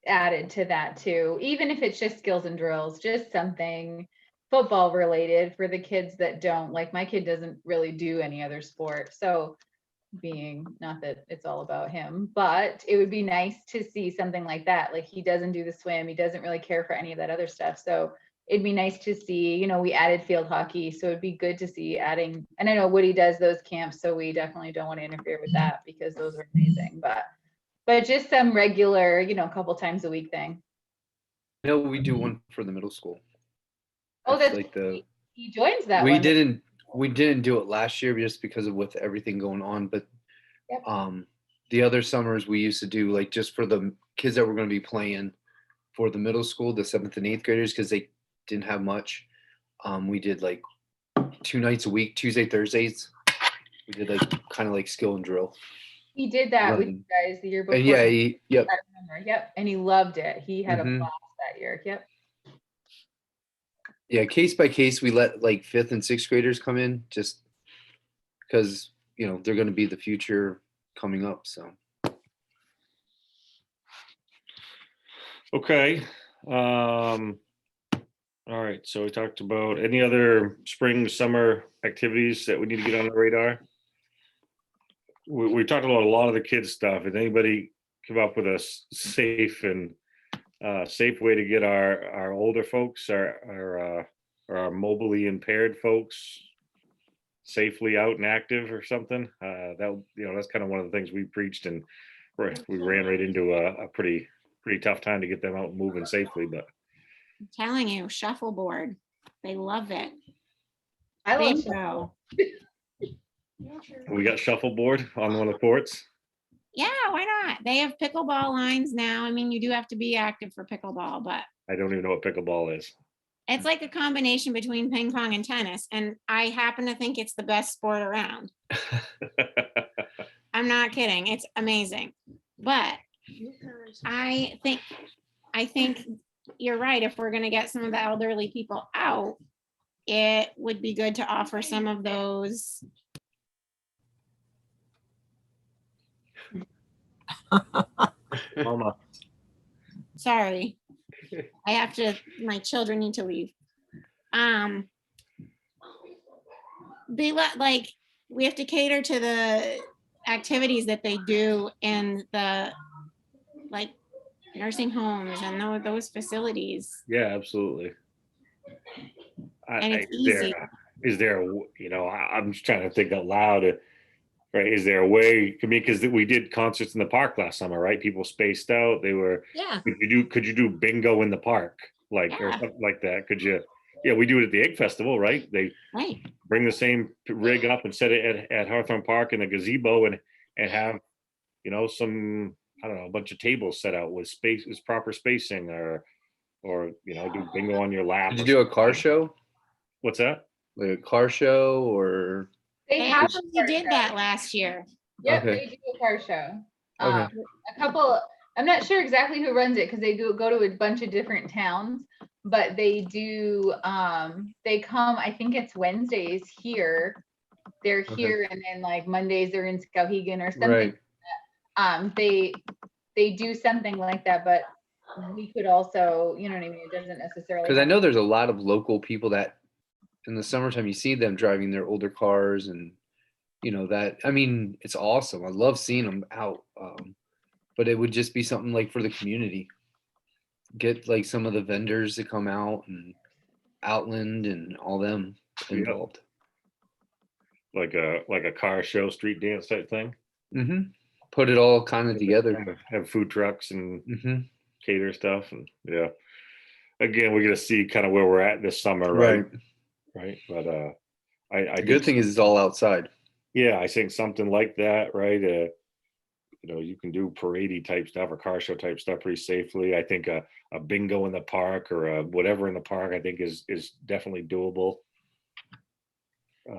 added to that too, even if it's just skills and drills, just something football related for the kids that don't, like my kid doesn't really do any other sport. So being, not that it's all about him, but it would be nice to see something like that. Like he doesn't do the swim, he doesn't really care for any of that other stuff. So it'd be nice to see, we added field hockey, so it'd be good to see adding, and I know Woody does those camps, so we definitely don't want to interfere with that because those are amazing, but just some regular, a couple times a week thing. No, we do one for the middle school. Oh, It's that's he joins that we one. didn't do it last year just because of with everything going on, but Yep. the other summers we used to do like just for the kids that were going to be playing for the middle school, the 7th and 8th graders, because they didn't have much. We did like 2 nights a week, Tuesday, Thursdays. We did like kind of like skill and drill. He did that with Right. you guys the year before. And yeah, yep. I remember. Yep, and he loved it. He had a Mhm. blast that year. Yep. Yeah, case by case, we let like 5th and 6th graders come in just because they're going to be the future coming up. So Okay. All right. So we talked about any other spring, summer activities that we need to get on the radar. We talked about a lot of the kids stuff. Did anybody come up with a safe way to get our older folks, our mobilely impaired folks safely out and active or something? That's kind of one of the things we preached, and we ran right into a pretty tough time to get them out moving safely. But I'm telling you, shuffleboard, they love it. I love Bingo. we got shuffleboard on one of the courts. Yeah, why not? They have pickleball lines now. I mean, you do have to be active for pickleball, but I don't even know what pickleball is. it's like a combination between ping pong and tennis. And I happen to think it's the best sport around. I'm I'm not kidding. It's amazing. But I think you're right. If we're gonna get some of the elderly people out, it would be good to offer some of those. Mama. Sorry. I have to, my children need to leave. Like, we have to cater to the activities that they do in the, like, nursing homes and those facilities. Yeah, absolutely. And it's easy. Is there, I'm just trying to think out loud. Right? Is there a way? I mean, because we did concerts in the park last summer, right? People spaced out. They were. Yeah. Could you do bingo in the park, or Yeah. something like that? Could you? Yeah, we do it at the Egg Festival, right? They Right. bring the same rig up and set it at Hawthorne Park in a gazebo and have, some, I don't know, a bunch of tables set out with proper spacing, or do bingo on your lap. Did you or do a something. car show? What's that? Like a car show or? They They have actually a did car that show. last year. Yep, Okay. they do a car show. Okay. A couple, I'm not sure exactly who runs it because they go to a bunch of different towns, but they do, they come, I think it's Wednesdays here. They're Okay. here, and then like Mondays they're in Skowhegan or something. Right. They do something like that, but we could also, you know what I mean? It doesn't necessarily. Because I have know to- there's a lot of local people that in the summertime you see them driving their older cars and that, I mean, it's awesome. I love seeing them out. But it would just be something like for the community. Get like some of the vendors to come out and Outland and all them Yeah. involved. Like a car show, street dance type thing. Mm-hmm. Put it all kind of together. Have food trucks and Mm-hmm. cater stuff, and yeah. Again, we're gonna see kind of where we're at this summer, right? Right. But I The good thing is it's all outside. yeah, I think something like that, right? You can do parade type stuff or car show type stuff pretty safely. I think a bingo in the park or a whatever in the park, I think is definitely doable. I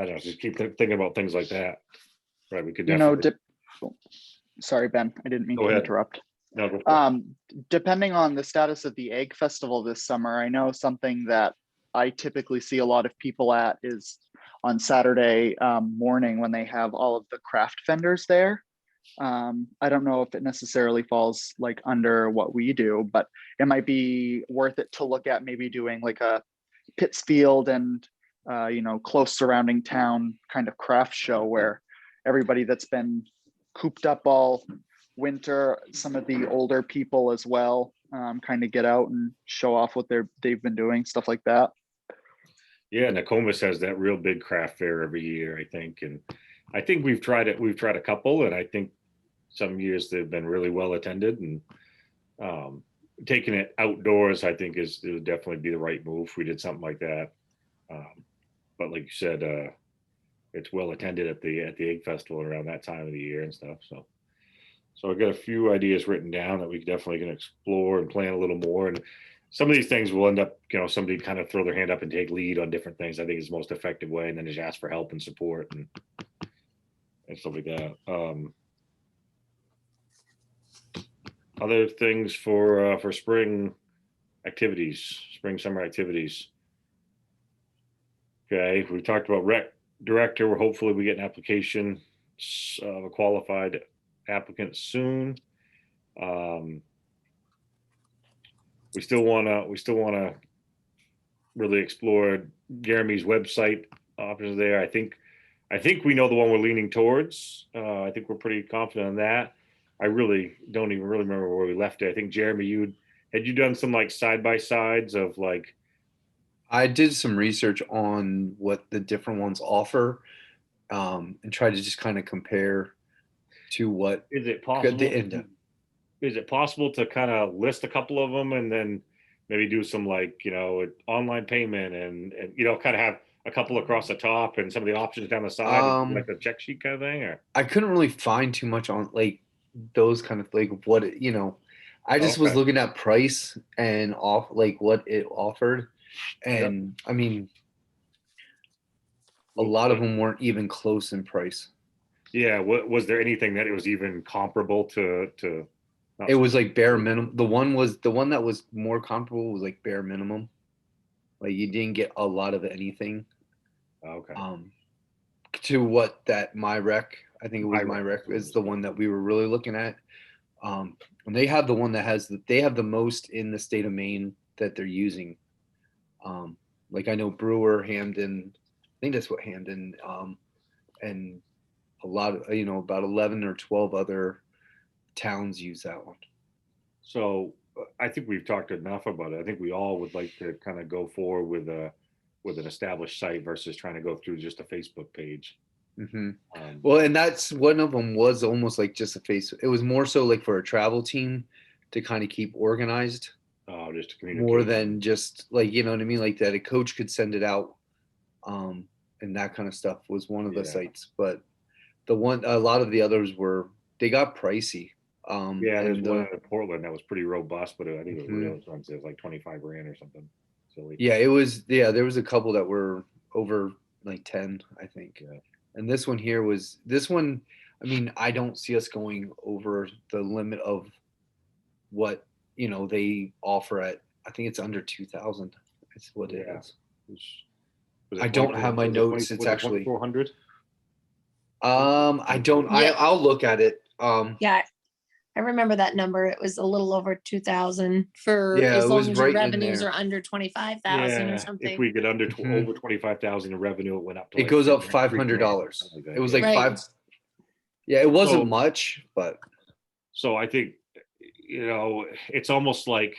don't know, just keep thinking about things like that. Right, we could definitely. Sorry, Ben, I didn't mean Go to ahead. interrupt. No, go for it. Depending on the status of the Egg Festival this summer, I know something that I typically see a lot of people at is on Saturday morning when they have all of the craft vendors there. I don't know if it necessarily falls like under what we do, but it might be worth it to look at maybe doing like a Pittsfield and close surrounding town kind of craft show where everybody that's been cooped up all winter, some of the older people as well, kind of get out and show off what they've been doing, stuff like that. Yeah, Nokomis has that real big craft fair every year, I think, and I think we've tried it. We've tried a couple, and I think some years they've been really well attended. And taking it outdoors, I think it would definitely be the right move. If we did something like that, but like you said, it's well attended at the Egg Festival around that time of the year and stuff. So I've got a few ideas written down that we definitely can explore and plan a little more. And some of these things will end up, somebody kind of throw their hand up and take lead on different things. I think is the most effective way, and then just ask for help and support and stuff like that. Other things for spring activities, spring summer activities. Okay, we talked about rec director. We're hopefully we get an application of a qualified applicant soon. We still wanna really explore Jeremy's website options there. I think we know the one we're leaning towards. I think we're pretty confident on that. I really don't even really remember where we left it. I think Jeremy, had you done some like side by sides of like. I did some research on what the different ones offer, and try to just kind of compare to what Is it possible? Is it possible to kind of list a couple of them and then maybe do some like online payment and kind of have a couple across the top and some of the options down the side, like a check sheet kind of thing? Or I couldn't really find too much on like those kind of like what I just was Okay. looking at price and off like what it offered, and I mean a lot of them weren't even close in price. Yeah, was there anything that it was even comparable to? not It was so- like bare minimum. The one that was more comparable was like bare minimum. Like you didn't get a lot of anything. Okay. To what that my rec, I think it was my MyRec rec was is the one that we were really looking at. And they have the one that they have the most in the state of Maine that they're using. Like I know Brewer, Hamden, I think that's what Hamden, and a lot of, about 11 or 12 other towns use that one. So I think we've talked enough about it. I think we all would like to kind of go forward with an established site versus trying to go through just a Facebook page. Hmm. Um, Well, and that's one of them was almost like just a face. It was more so like for a travel team to kind of keep organized just to communicate. more than just like, you know what I mean? Like that a coach could send it out. And that kind of stuff was one of the Yeah. sites, but a lot of the others they got pricey. Yeah, there's and, one in Portland that was pretty robust, but I think it was Mhm. real expensive. It was like 25 grand or something. Silly. Yeah, there was a couple that were over like 10, I think. Yeah. And this one, I mean, I don't see us going over the limit of what, they offer at, I think it's under 2,000. It's what it Yeah. is. Was I don't have my notes. It's actually 400. I don't, Yeah. I'll look at it. Yeah, I remember that number. It was a little over 2,000 for Yeah, as it long was as your right in revenues there. are under 25,000 or If something. we get under Mhm. over 25,000 in revenue, it went up to It like goes up $3 $500. something like that, It was yeah. like Right. five. Yeah, it wasn't So- much, but So I think, it's almost like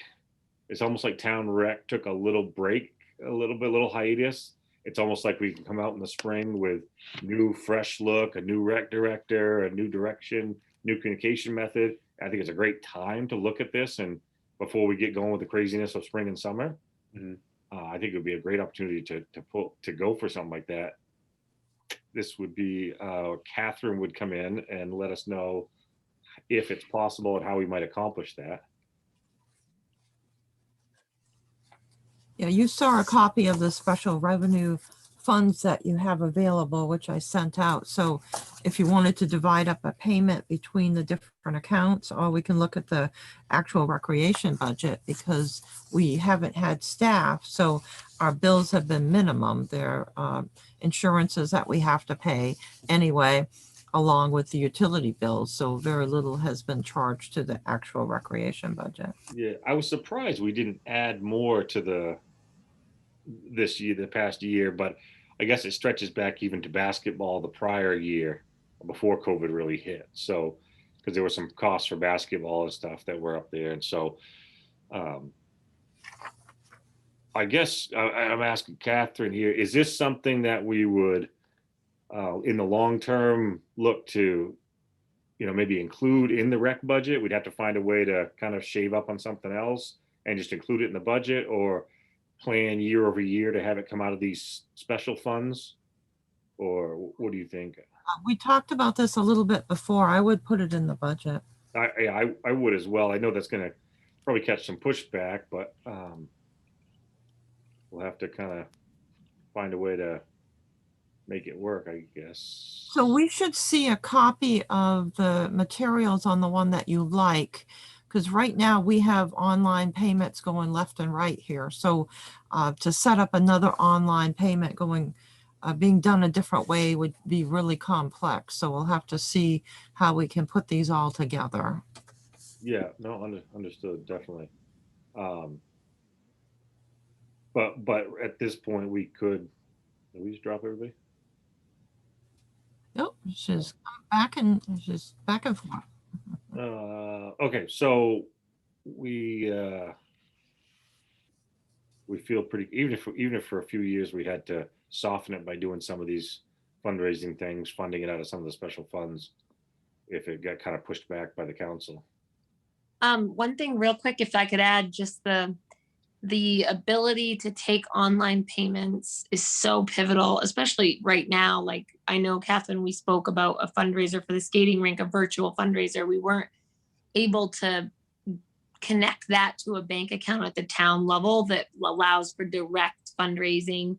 Town Rec took a little break, a little hiatus. It's almost like we can come out in the spring with new, fresh look, a new rec director, a new direction, new communication method. I think it's a great time to look at this, and before we get going with the craziness of spring and summer, Mhm. I think it would be a great opportunity to go for something like that. This would be Catherine would come in and let us know if it's possible and how we might accomplish that. Yeah, you saw a copy of the special revenue funds that you have available, which I sent out. So if you wanted to divide up a payment between the different accounts, or we can look at the actual recreation budget because we haven't had staff. So our bills have been minimum. They're insurances that we have to pay anyway, along with the utility bills. So very little has been charged to the actual recreation budget. Yeah, I was surprised we didn't add more to the past year, but I guess it stretches back even to basketball the prior year before COVID really hit. So, because there were some costs for basketball and stuff that were up there. And so, I guess I'm asking Catherine here, is this something that we would, in the long term, look to, maybe include in the rec budget? We'd have to find a way to kind of shave up on something else and just include it in the budget, or plan year over year to have it come out of these special funds? Or what do you think? We talked about this a little bit before. I would put it in the budget. I would as well. I know that's going to probably catch some pushback, but we'll have to kind of find a way to make it work, I guess. So we should see a copy of the materials on the one that you like, because right now we have online payments going left and right here. So to set up another online payment being done a different way would be really complex. So we'll have to see how we can put these all together. Yeah, no, understood, definitely. But at this point, we could just drop everybody? Nope, she's back and forth. Okay, so we feel pretty, even if for a few years we had to soften it by doing some of these fundraising things, funding it out of some of the special funds, if it got kind of pushed back by the council. One thing real quick, if I could add, just the ability to take online payments is so pivotal, especially right now. Like I know, Catherine, we spoke about a fundraiser for the skating rink, a virtual fundraiser. We weren't able to connect that to a bank account at the town level that allows for direct fundraising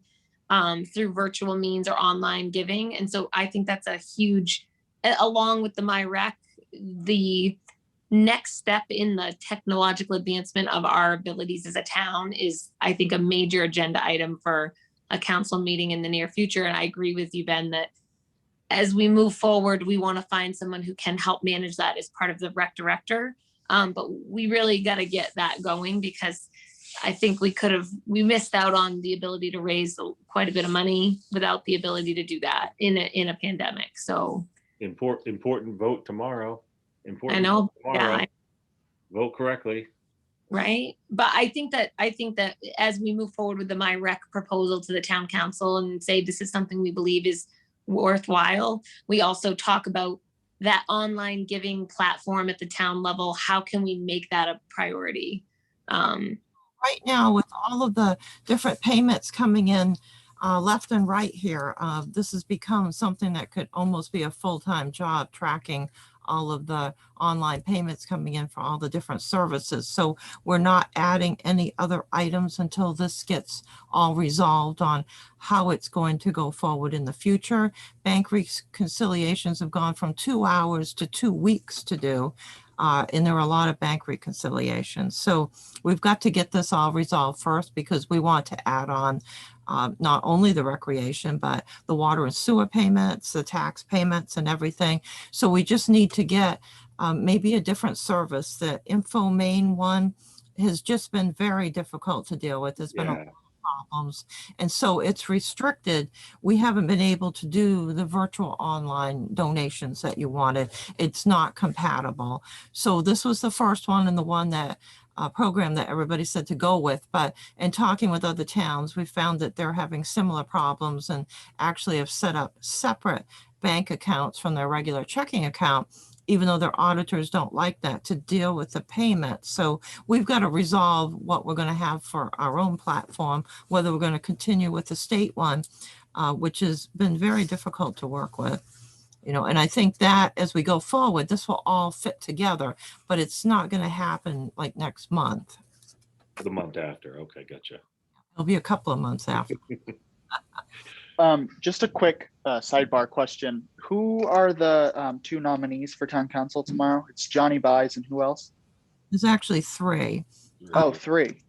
through virtual means or online giving. And so I think that's a huge along with the MyRec, the next step in the technological advancement of our abilities as a town is, I think, a major agenda item for a council meeting in the near future. And I agree with you, Ben, that as we move forward, we want to find someone who can help manage that as part of the rec director. But we really got to get that going, because I think we missed out on the ability to raise quite a bit of money without the ability to do that in a pandemic. So Important vote tomorrow. I Important know, vote tomorrow. yeah, Vote correctly. right. But I think that as we move forward with the MyRec proposal to the town council and say this is something we believe is worthwhile, we also talk about that online giving platform at the town level. How can we make that a priority? Right now, with all of the different payments coming in left and right here, this has become something that could almost be a full-time job, tracking all of the online payments coming in for all the different services. So we're not adding any other items until this gets all resolved on how it's going to go forward in the future. Bank reconciliations have gone from 2 hours to 2 weeks to do. And there are a lot of bank reconciliations. So we've got to get this all resolved first, because we want to add on not only the recreation, but the water and sewer payments, the tax payments and everything. So we just need to get maybe a different service. The Info Main one has just been very difficult to deal with. There's been a Yeah. lot of problems. And so it's restricted. We haven't been able to do the virtual online donations that you wanted. It's not compatible. So this was the first one and the one that program that everybody said to go with. But in talking with other towns, we found that they're having similar problems and actually have set up separate bank accounts from their regular checking account, even though their auditors don't like that, to deal with the payment. So we've got to resolve what we're going to have for our own platform, whether we're going to continue with the state one, which has been very difficult to work with. And I think that as we go forward, this will all fit together, but it's not going to happen like next month. The month after. Okay, gotcha. It'll be a couple of months after. Just a quick sidebar question. Who are the 2 nominees for town council tomorrow? It's Johnny Buys and who else? There's actually 3. Oh, 3.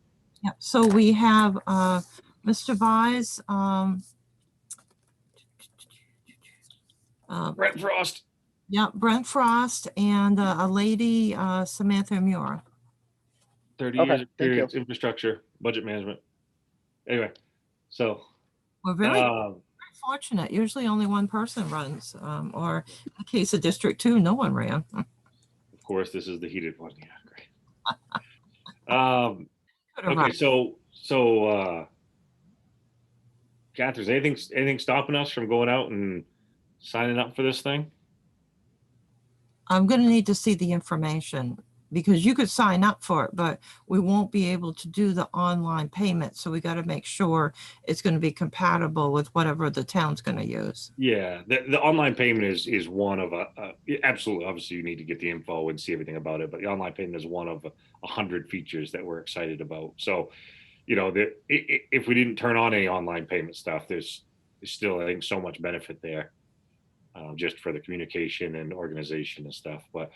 Yeah. So we have Mr. Vise, Brent Frost. yeah, Brent Frost, and a lady, Samantha Muir. 30 Okay, years thank you. experience, infrastructure, budget management. Anyway, so We're very um, fortunate. Usually only one person runs, or in the case of District 2, no one ran. of course, this is the heated one. Yeah, great. Could have Okay, run. so Catherine, is anything stopping us from going out and signing up for this thing? I'm going to need to see the information, because you could sign up for it, but we won't be able to do the online payment. So we got to make sure it's going to be compatible with whatever the town's going to use. Yeah, the online payment is one of absolutely. Obviously, you need to get the info and see everything about it, but the online payment is one of 100 features that we're excited about. So, if we didn't turn on any online payment stuff, there's still, I think, so much benefit there, just for the communication and organization and stuff. But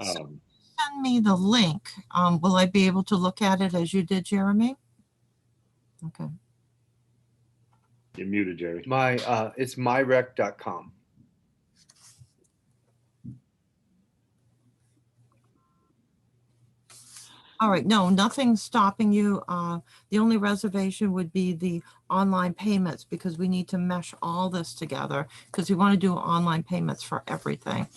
So send me the link. Will I be able to look at it as you did, Jeremy? Okay. you're muted, Jerry. It's myrec.com. All right. No, nothing's stopping you. The only reservation would be the online payments, because we need to mesh all this together, because we want to do online payments for everything.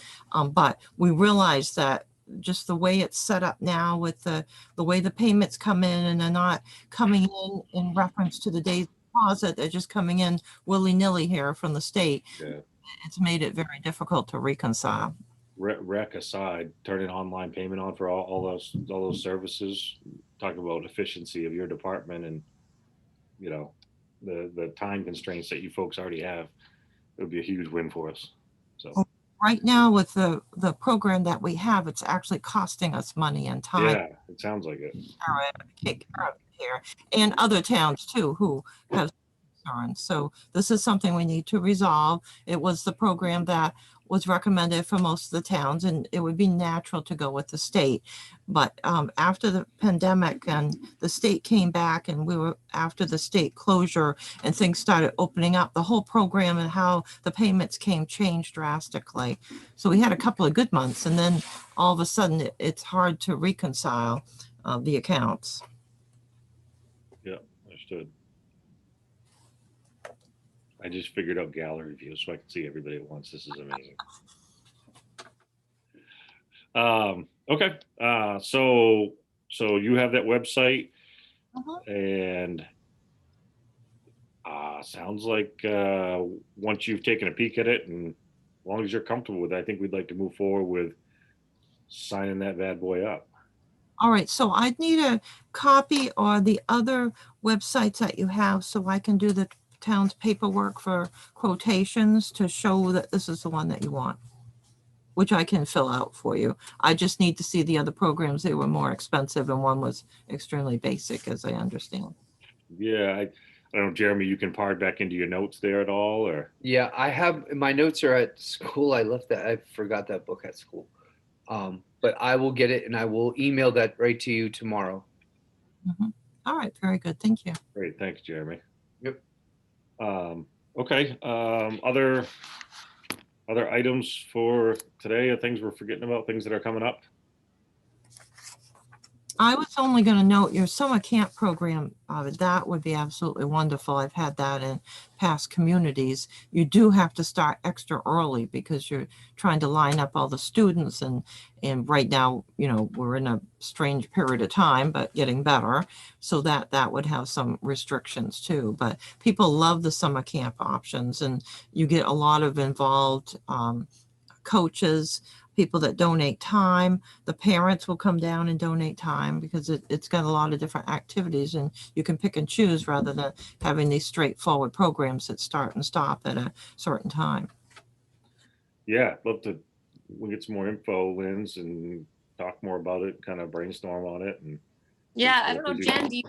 But we realize that just the way it's set up now, with the way the payments come in, and they're not coming in reference to the day's deposit, they're just coming in willy-nilly here from the state. Yeah. It's made it very difficult to reconcile. Rec aside, turning online payment on for all those services. Talk about efficiency of your department, and the time constraints that you folks already have. It would be a huge win for us. So Right now, with the program that we have, it's actually costing us money and time. yeah, it sounds like it. Take care of it here, and other towns too who have concerns. So this is something we need to resolve. It was the program that was recommended for most of the towns, and it would be natural to go with the state. But after the pandemic and the state came back, and we were after the state closure and things started opening up, the whole program and how the payments came changed drastically. So we had a couple of good months, and then all of a sudden it's hard to reconcile the accounts. Yeah, understood. I just figured out gallery view so I can see everybody at once. This is amazing. Okay, so you have that website, and sounds like once you've taken a peek at it, and as long as you're comfortable with it, I think we'd like to move forward with signing that bad boy up. All right, so I'd need a copy or the other websites that you have so I can do the town's paperwork for quotations to show that this is the one that you want, which I can fill out for you. I just need to see the other programs. They were more expensive and one was extremely basic, as I understand. Yeah, I don't know, Jeremy, you can part back into your notes there at all, or? Yeah, I have, my notes are at school. I forgot that book at school. But I will get it and I will email that right to you tomorrow. All right, very good. Thank you. Great, thanks, Jeremy. Yep. Okay, other items for today, or things we're forgetting about, things that are coming up? I was only going to note your summer camp program. That would be absolutely wonderful. I've had that in past communities. You do have to start extra early because you're trying to line up all the students, and right now, you know, we're in a strange period of time, but getting better. So that would have some restrictions too. But people love the summer camp options, and you get a lot of involved coaches, people that donate time. The parents will come down and donate time because it's got a lot of different activities, and you can pick and choose rather than having these straightforward programs that start and stop at a certain time. Yeah, love to, we'll get some more info, Linz, and talk more about it, kind of brainstorm on it. And Yeah, I don't know, Jen, do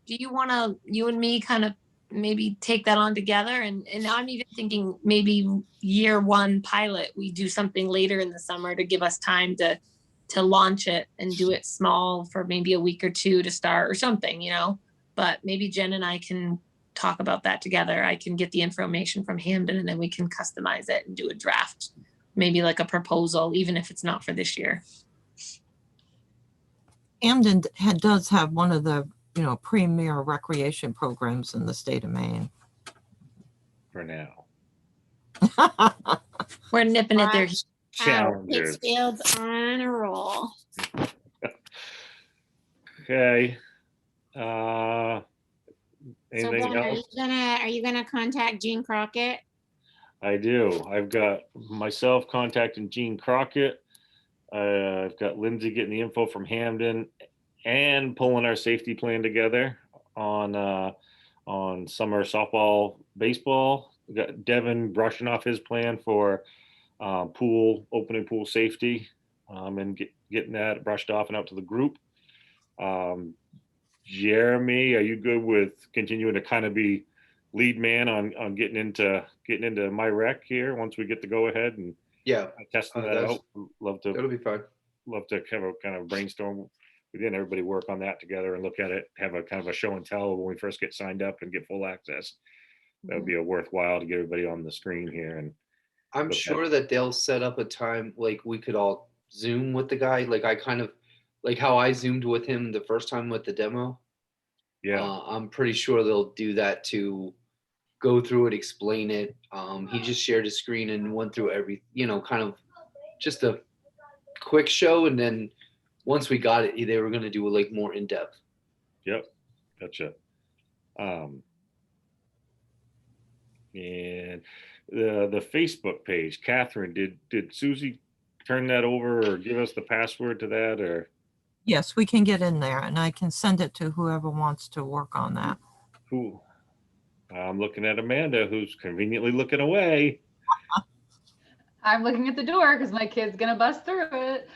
you want to, you and me kind of maybe take that on together? And I'm even thinking maybe year one pilot, we do something later in the summer to give us time to launch it and do it small for maybe a week or two to start or something, you know. But maybe Jen and I can talk about that together. I can get the information from Hamden and then we can customize it and do a draft, maybe like a proposal, even if it's not for this year. Hamden does have one of the, you know, premier recreation programs in the state of Maine. for now. We're nipping at their Wow, Challengers. Pittsfield's on a roll. Okay. So Anything Ben, else? are you gonna contact Jean Crockett? I do. I've got myself contacting Gene Crockett. I've got Lindsay getting the info from Hamden and pulling our safety plan together on summer softball, baseball. We got Devin brushing off his plan for opening pool safety, and getting that brushed off and out to the group. Jeremy, are you good with continuing to kind of be lead man on getting into my rec here once we get the go ahead and Yeah, testing that out? Love to that'll be fine. have a kind of brainstorm within everybody, work on that together and look at it, have a kind of a show and tell when we first get signed up and get full access. That would be a worthwhile to get everybody on the screen here. And I'm Okay. sure that they'll set up a time like we could all Zoom with the guy. Like I kind of like how I Zoomed with him the first time with the demo. yeah, I'm pretty sure they'll do that to go through it, explain it. He just shared his screen and went through every, kind of just a quick show. And then once we got it, they were going to do like more in depth. yep, gotcha. And the Facebook page, Catherine, did Susie turn that over or give us the password to that, or Yes, we can get in there and I can send it to whoever wants to work on that. who? I'm looking at Amanda, who's conveniently looking away. I'm looking at the door because my kid's gonna bust through it.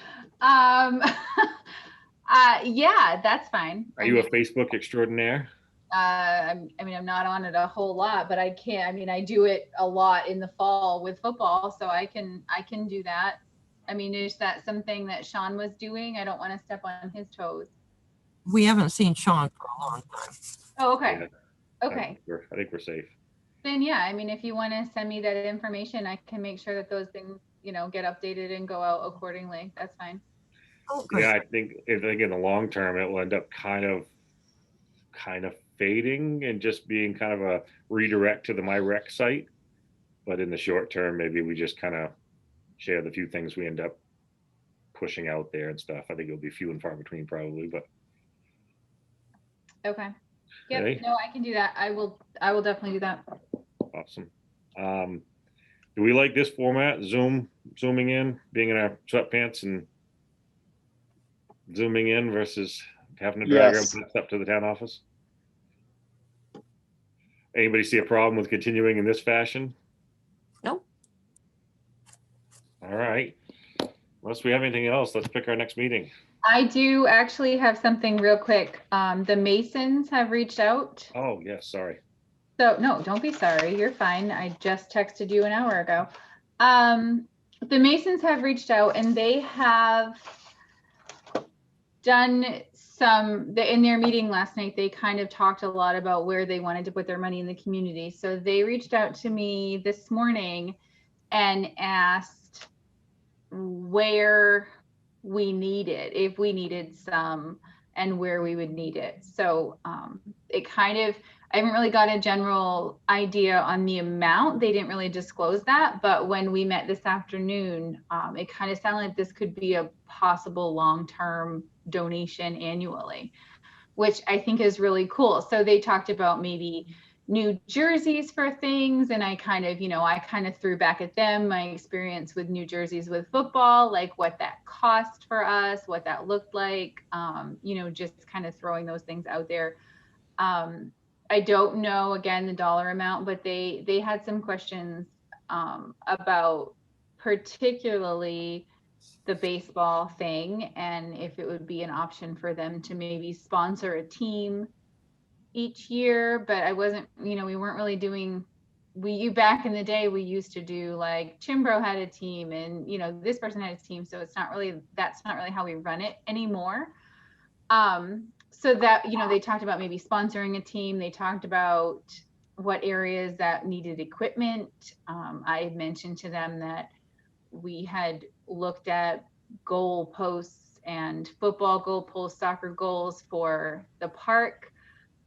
Yeah, that's fine. Are you a Facebook extraordinaire? I mean, I'm not on it a whole lot, but I can't, I mean, I do it a lot in the fall with football, so I can do that. I mean, is that something that Sean was doing? I don't want to step on his toes. We haven't seen Sean for a long time. Oh, okay. Yeah, Okay. I think we're safe. Then, yeah, I mean, if you want to send me that information, I can make sure that those things, get updated and go out accordingly. That's fine. Oh, great. Yeah, I think in the long term, it will end up kind of fading and just being kind of a redirect to the MyRec site. But in the short term, maybe we just kind of share the few things we end up pushing out there and stuff. I think it'll be few and far between probably, but Okay. Yep. Hey. No, I can do that. I will definitely do that. awesome. Do we like this format? Zooming in, being in our sweatpants and zooming in versus having to drag Yes. our butts up to the town office? Anybody see a problem with continuing in this fashion? Nope. All right. Unless we have anything else, let's pick our next meeting. I do actually have something real quick. The Masons have reached out. Oh, yes, sorry. So no, don't be sorry. You're fine. I just texted you an hour ago. The Masons have reached out and they have done in their meeting last night, they kind of talked a lot about where they wanted to put their money in the community. So they reached out to me this morning and asked where we need it, if we needed some, and where we would need it. So it kind of, I haven't really got a general idea on the amount. They didn't really disclose that, but when we met this afternoon, it kind of sounded like this could be a possible long-term donation annually, which I think is really cool. So they talked about maybe new jerseys for things, and I kind of threw back at them my experience with new jerseys with football, like what that cost for us, what that looked like, just kind of throwing those things out there. I don't know, again, the dollar amount, but they had some questions about particularly the baseball thing and if it would be an option for them to maybe sponsor a team each year. But I wasn't, we weren't really doing, back in the day, we used to do like Chimbro had a team and, this person had a team. So that's not really how we run it anymore. So that, they talked about maybe sponsoring a team. They talked about what areas that needed equipment. I had mentioned to them that we had looked at goal posts and football goal posts, soccer goals for the park.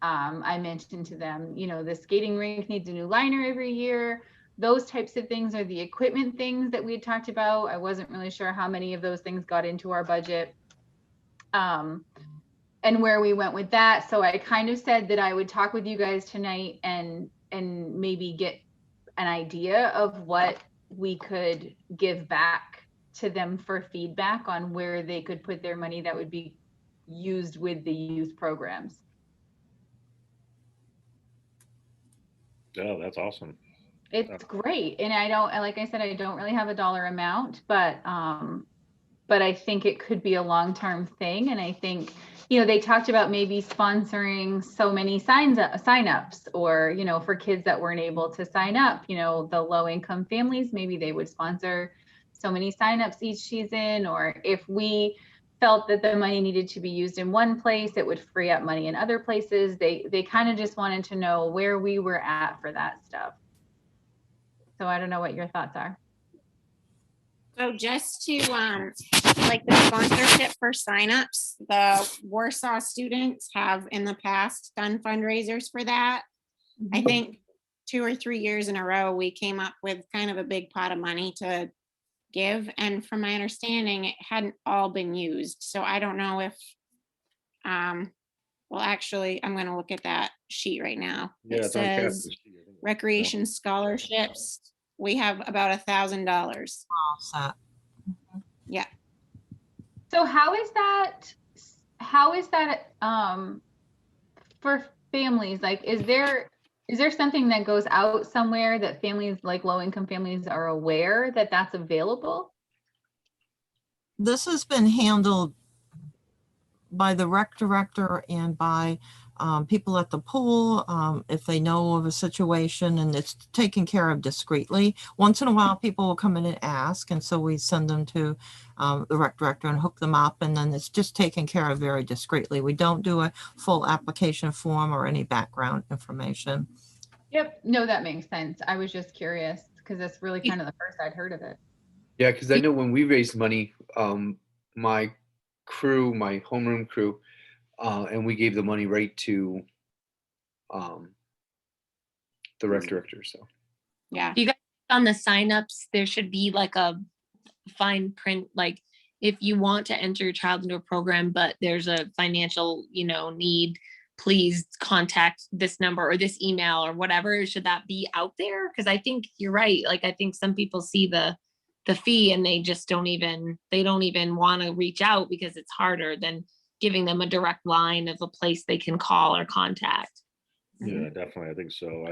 I mentioned to them, the skating rink needs a new liner every year. Those types of things are the equipment things that we had talked about. I wasn't really sure how many of those things got into our budget. And where we went with that. So I kind of said that I would talk with you guys tonight and maybe get an idea of what we could give back to them for feedback on where they could put their money that would be used with the youth programs. Oh, that's awesome. It's great. And like I said, I don't really have a dollar amount, but I think it could be a long-term thing. And I think, they talked about maybe sponsoring so many sign-ups or, for kids that weren't able to sign up, the low-income families, maybe they would sponsor so many sign-ups each season. Or if we felt that the money needed to be used in one place, it would free up money in other places. They kind of just wanted to know where we were at for that stuff. So I don't know what your thoughts are. So just to, like the sponsorship for signups, the Warsaw students have in the past done fundraisers for that. I think 2 or 3 years in a row, we came up with kind of a big pot of money to give. And from my understanding, it hadn't all been used. So I don't know if, well, actually, I'm going to look at that sheet right now. Yeah, It it's on Catherine's says sheet, I think. recreation scholarships. We have about $1,000. All set. Yeah. So how is that for families? Like, is there something that goes out somewhere that families, like low income families, are aware that that's available? This has been handled by the rec director and by people at the pool, if they know of a situation and it's taken care of discreetly. Once in a while, people will come in and ask, and so we send them to the rec director and hook them up, and then it's just taken care of very discreetly. We don't do a full application form or any background information. Yep, no, that makes sense. I was just curious because that's really kind of the first I'd heard of it. Yeah, because I know when we raised money, my crew, my homeroom crew, and we gave the money right to the rec director. So Yeah. You guys on the signups, there should be like a fine print, like if you want to enter your child into a program, but there's a financial, need, please contact this number or this email or whatever. Should that be out there? Because I think you're right. Like I think some people see the fee and they just don't even want to reach out because it's harder than giving them a direct line of a place they can call or contact. Yeah, definitely. I think so.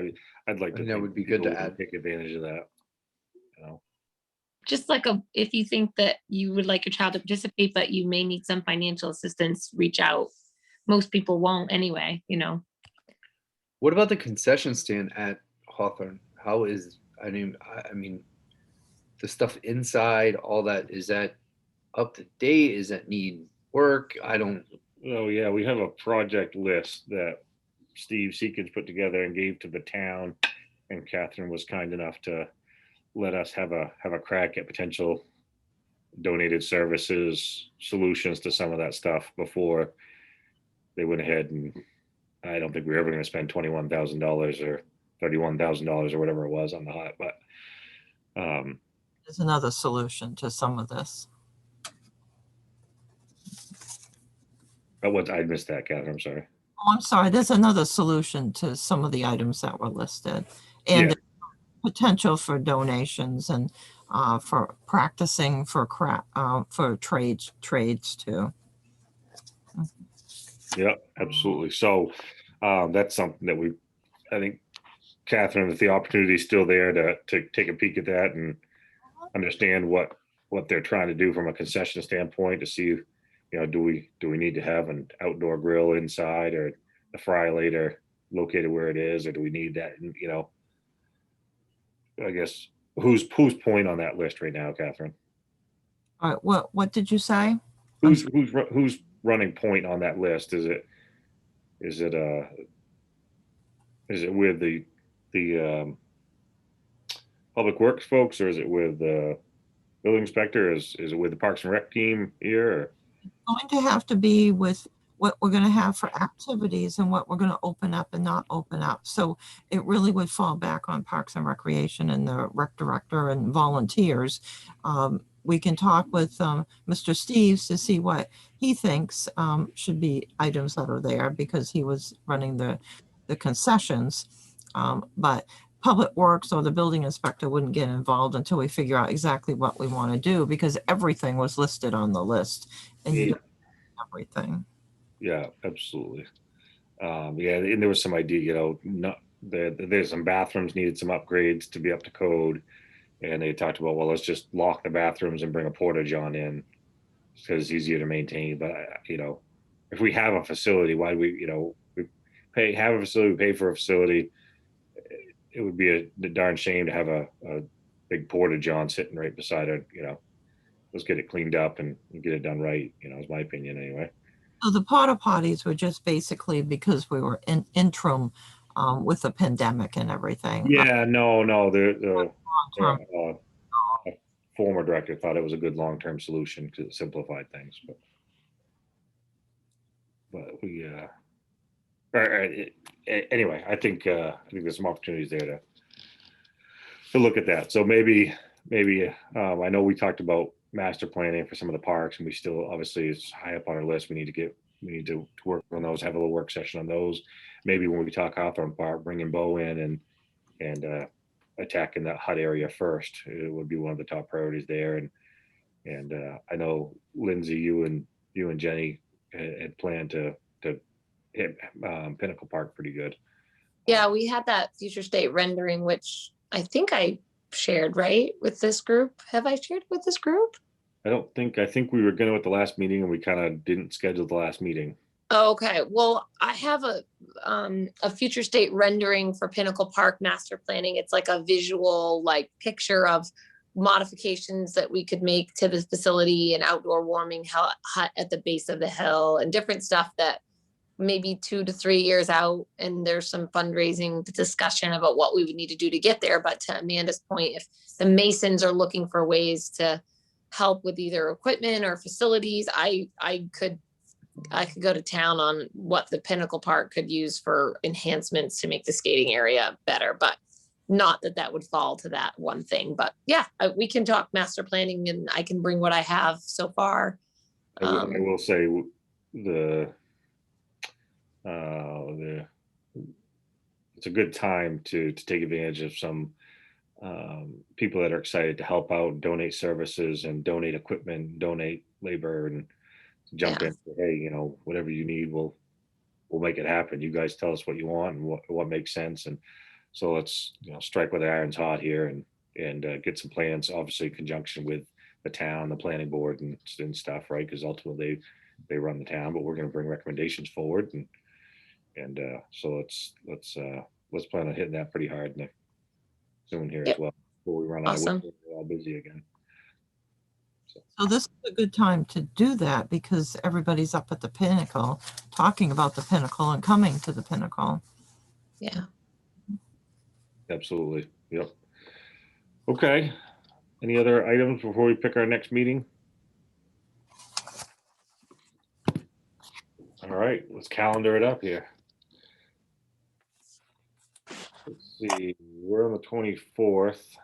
I'd like to. And that think would be good to people would add. Take advantage of that. Just like if you think that you would like your child to participate, but you may need some financial assistance, reach out. Most people won't anyway, what about the concession stand at Hawthorne? How is, I mean, the stuff inside, all that, is that up to date? Is that need work? I don't, Oh, yeah, we have a project list that Steve Seekins put together and gave to the town. And Catherine was kind enough to let us have a crack at potential donated services, solutions to some of that stuff before they went ahead. And I don't think we were ever going to spend $21,000 or $31,000 or whatever it was on the hut, but There's another solution to some of this. I missed that, Catherine. I'm sorry. Oh, I'm sorry. There's another solution to some of the items that were listed, and Yeah. the potential for donations and for practicing for trades too. Yeah, absolutely. So that's something that I think, Catherine, if the opportunity is still there to take a peek at that and understand what they're trying to do from a concession standpoint to see, do we need to have an outdoor grill inside or the fry later located where it is, or do we need that? And, I guess who's point on that list right now, Catherine? All right, what did you say? Who's running point on that list? Is it with the public works folks, or is it with the building inspector? Is it with the Parks and Rec team here? Or? Going to have to be with what we're going to have for activities and what we're going to open up and not open up. So it really would fall back on Parks and Recreation and the rec director and volunteers. We can talk with Mr. Steves to see what he thinks should be items that are there because he was running the concessions. But Public Works or the building inspector wouldn't get involved until we figure out exactly what we want to do because everything was listed on the list and you don't have everything. Yeah, absolutely. Yeah, and there was some idea, there's some bathrooms needed some upgrades to be up to code. And they talked about, well, let's just lock the bathrooms and bring a porta john in because it's easier to maintain. But, if we have a facility, why do we have a facility, we pay for a facility. It would be a darn shame to have a big porta john sitting right beside it. Let's get it cleaned up and get it done right, is my opinion anyway. So the porta potties were just basically because we were in interim with the pandemic and everything. Yeah, no, the former director thought it was a good long-term solution because it simplified things. But we, anyway, I think there's some opportunities there to look at that. So maybe I know we talked about master planning for some of the parks, and we still obviously it's high up on our list. We need to work on those, have a little work session on those. Maybe when we talk Hawthorne Park, bringing Bo in and attacking that hut area first, it would be one of the top priorities there. And I know Lindsay, you and Jenny had planned to hit Pinnacle Park pretty good. Yeah, we had that future state rendering, which I think I shared, right, with this group. Have I shared with this group? I think we were going to at the last meeting and we kind of didn't schedule the last meeting. Okay, well, I have a future state rendering for Pinnacle Park master planning. It's like a visual, like picture of modifications that we could make to the facility and outdoor warming hut at the base of the hill and different stuff that maybe 2 to 3 years out. And there's some fundraising discussion about what we would need to do to get there. But to Amanda's point, if the Masons are looking for ways to help with either equipment or facilities, I could go to town on what the Pinnacle Park could use for enhancements to make the skating area better, but not that that would fall to that one thing. But yeah, we can talk master planning and I can bring what I have so far. I will say it's a good time to take advantage of some people that are excited to help out, donate services and donate equipment, donate labor, and jump Yeah. in. Hey, you know, whatever you need, we'll make it happen. You guys tell us what you want and what makes sense. And so let's, you know, strike with the iron's hot here and get some plans, obviously in conjunction with the town, the planning board and stuff, right? Because ultimately they run the town, but we're going to bring recommendations forward and so let's plan on hitting that pretty hard soon here Yep. as well before we run out. Awesome. We're all busy again. So this is a good time to do that because everybody's up at the Pinnacle, talking about the Pinnacle and coming to the Pinnacle. Yeah. Absolutely. Yep. Okay. Any other items before we pick our next meeting? All right, let's calendar it up here. Let's see, we're on the 24th.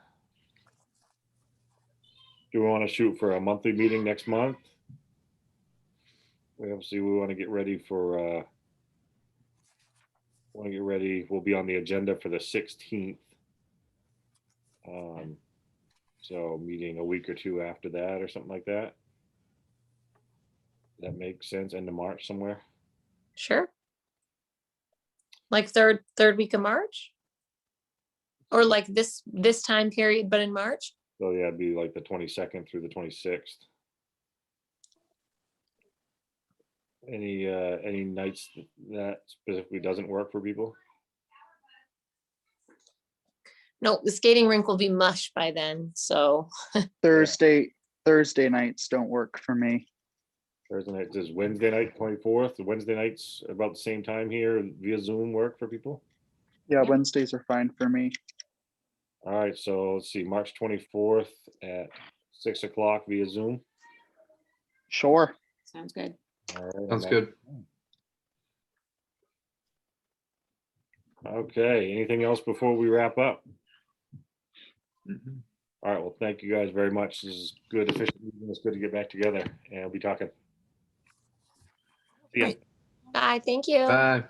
Do we want to shoot for a monthly meeting next month? We want to get ready for we'll be on the agenda for the 16th. So meeting a week or two after that or something like that. That makes sense, end of March somewhere. Sure. Like third week of March? Or like this time period, but in March? So yeah, it'd be like the 22nd through the 26th. Any nights that specifically doesn't work for people? No, the skating rink will be mush by then, so. Thursday nights don't work for me. Thursday night, does Wednesday night 24th, the Wednesday nights about the same time here via Zoom work for people? Yeah, Yeah. Wednesdays are fine for me. All right, so let's see, March 24th at 6 o'clock via Zoom. Sure. Sounds good. All right, Sounds good. Okay, anything else before we wrap up? Mhm. All right, well, thank you guys very much. This is good, efficient meeting. It's good to get back together and we'll be talking. See ya. Great. Bye, thank you. Bye.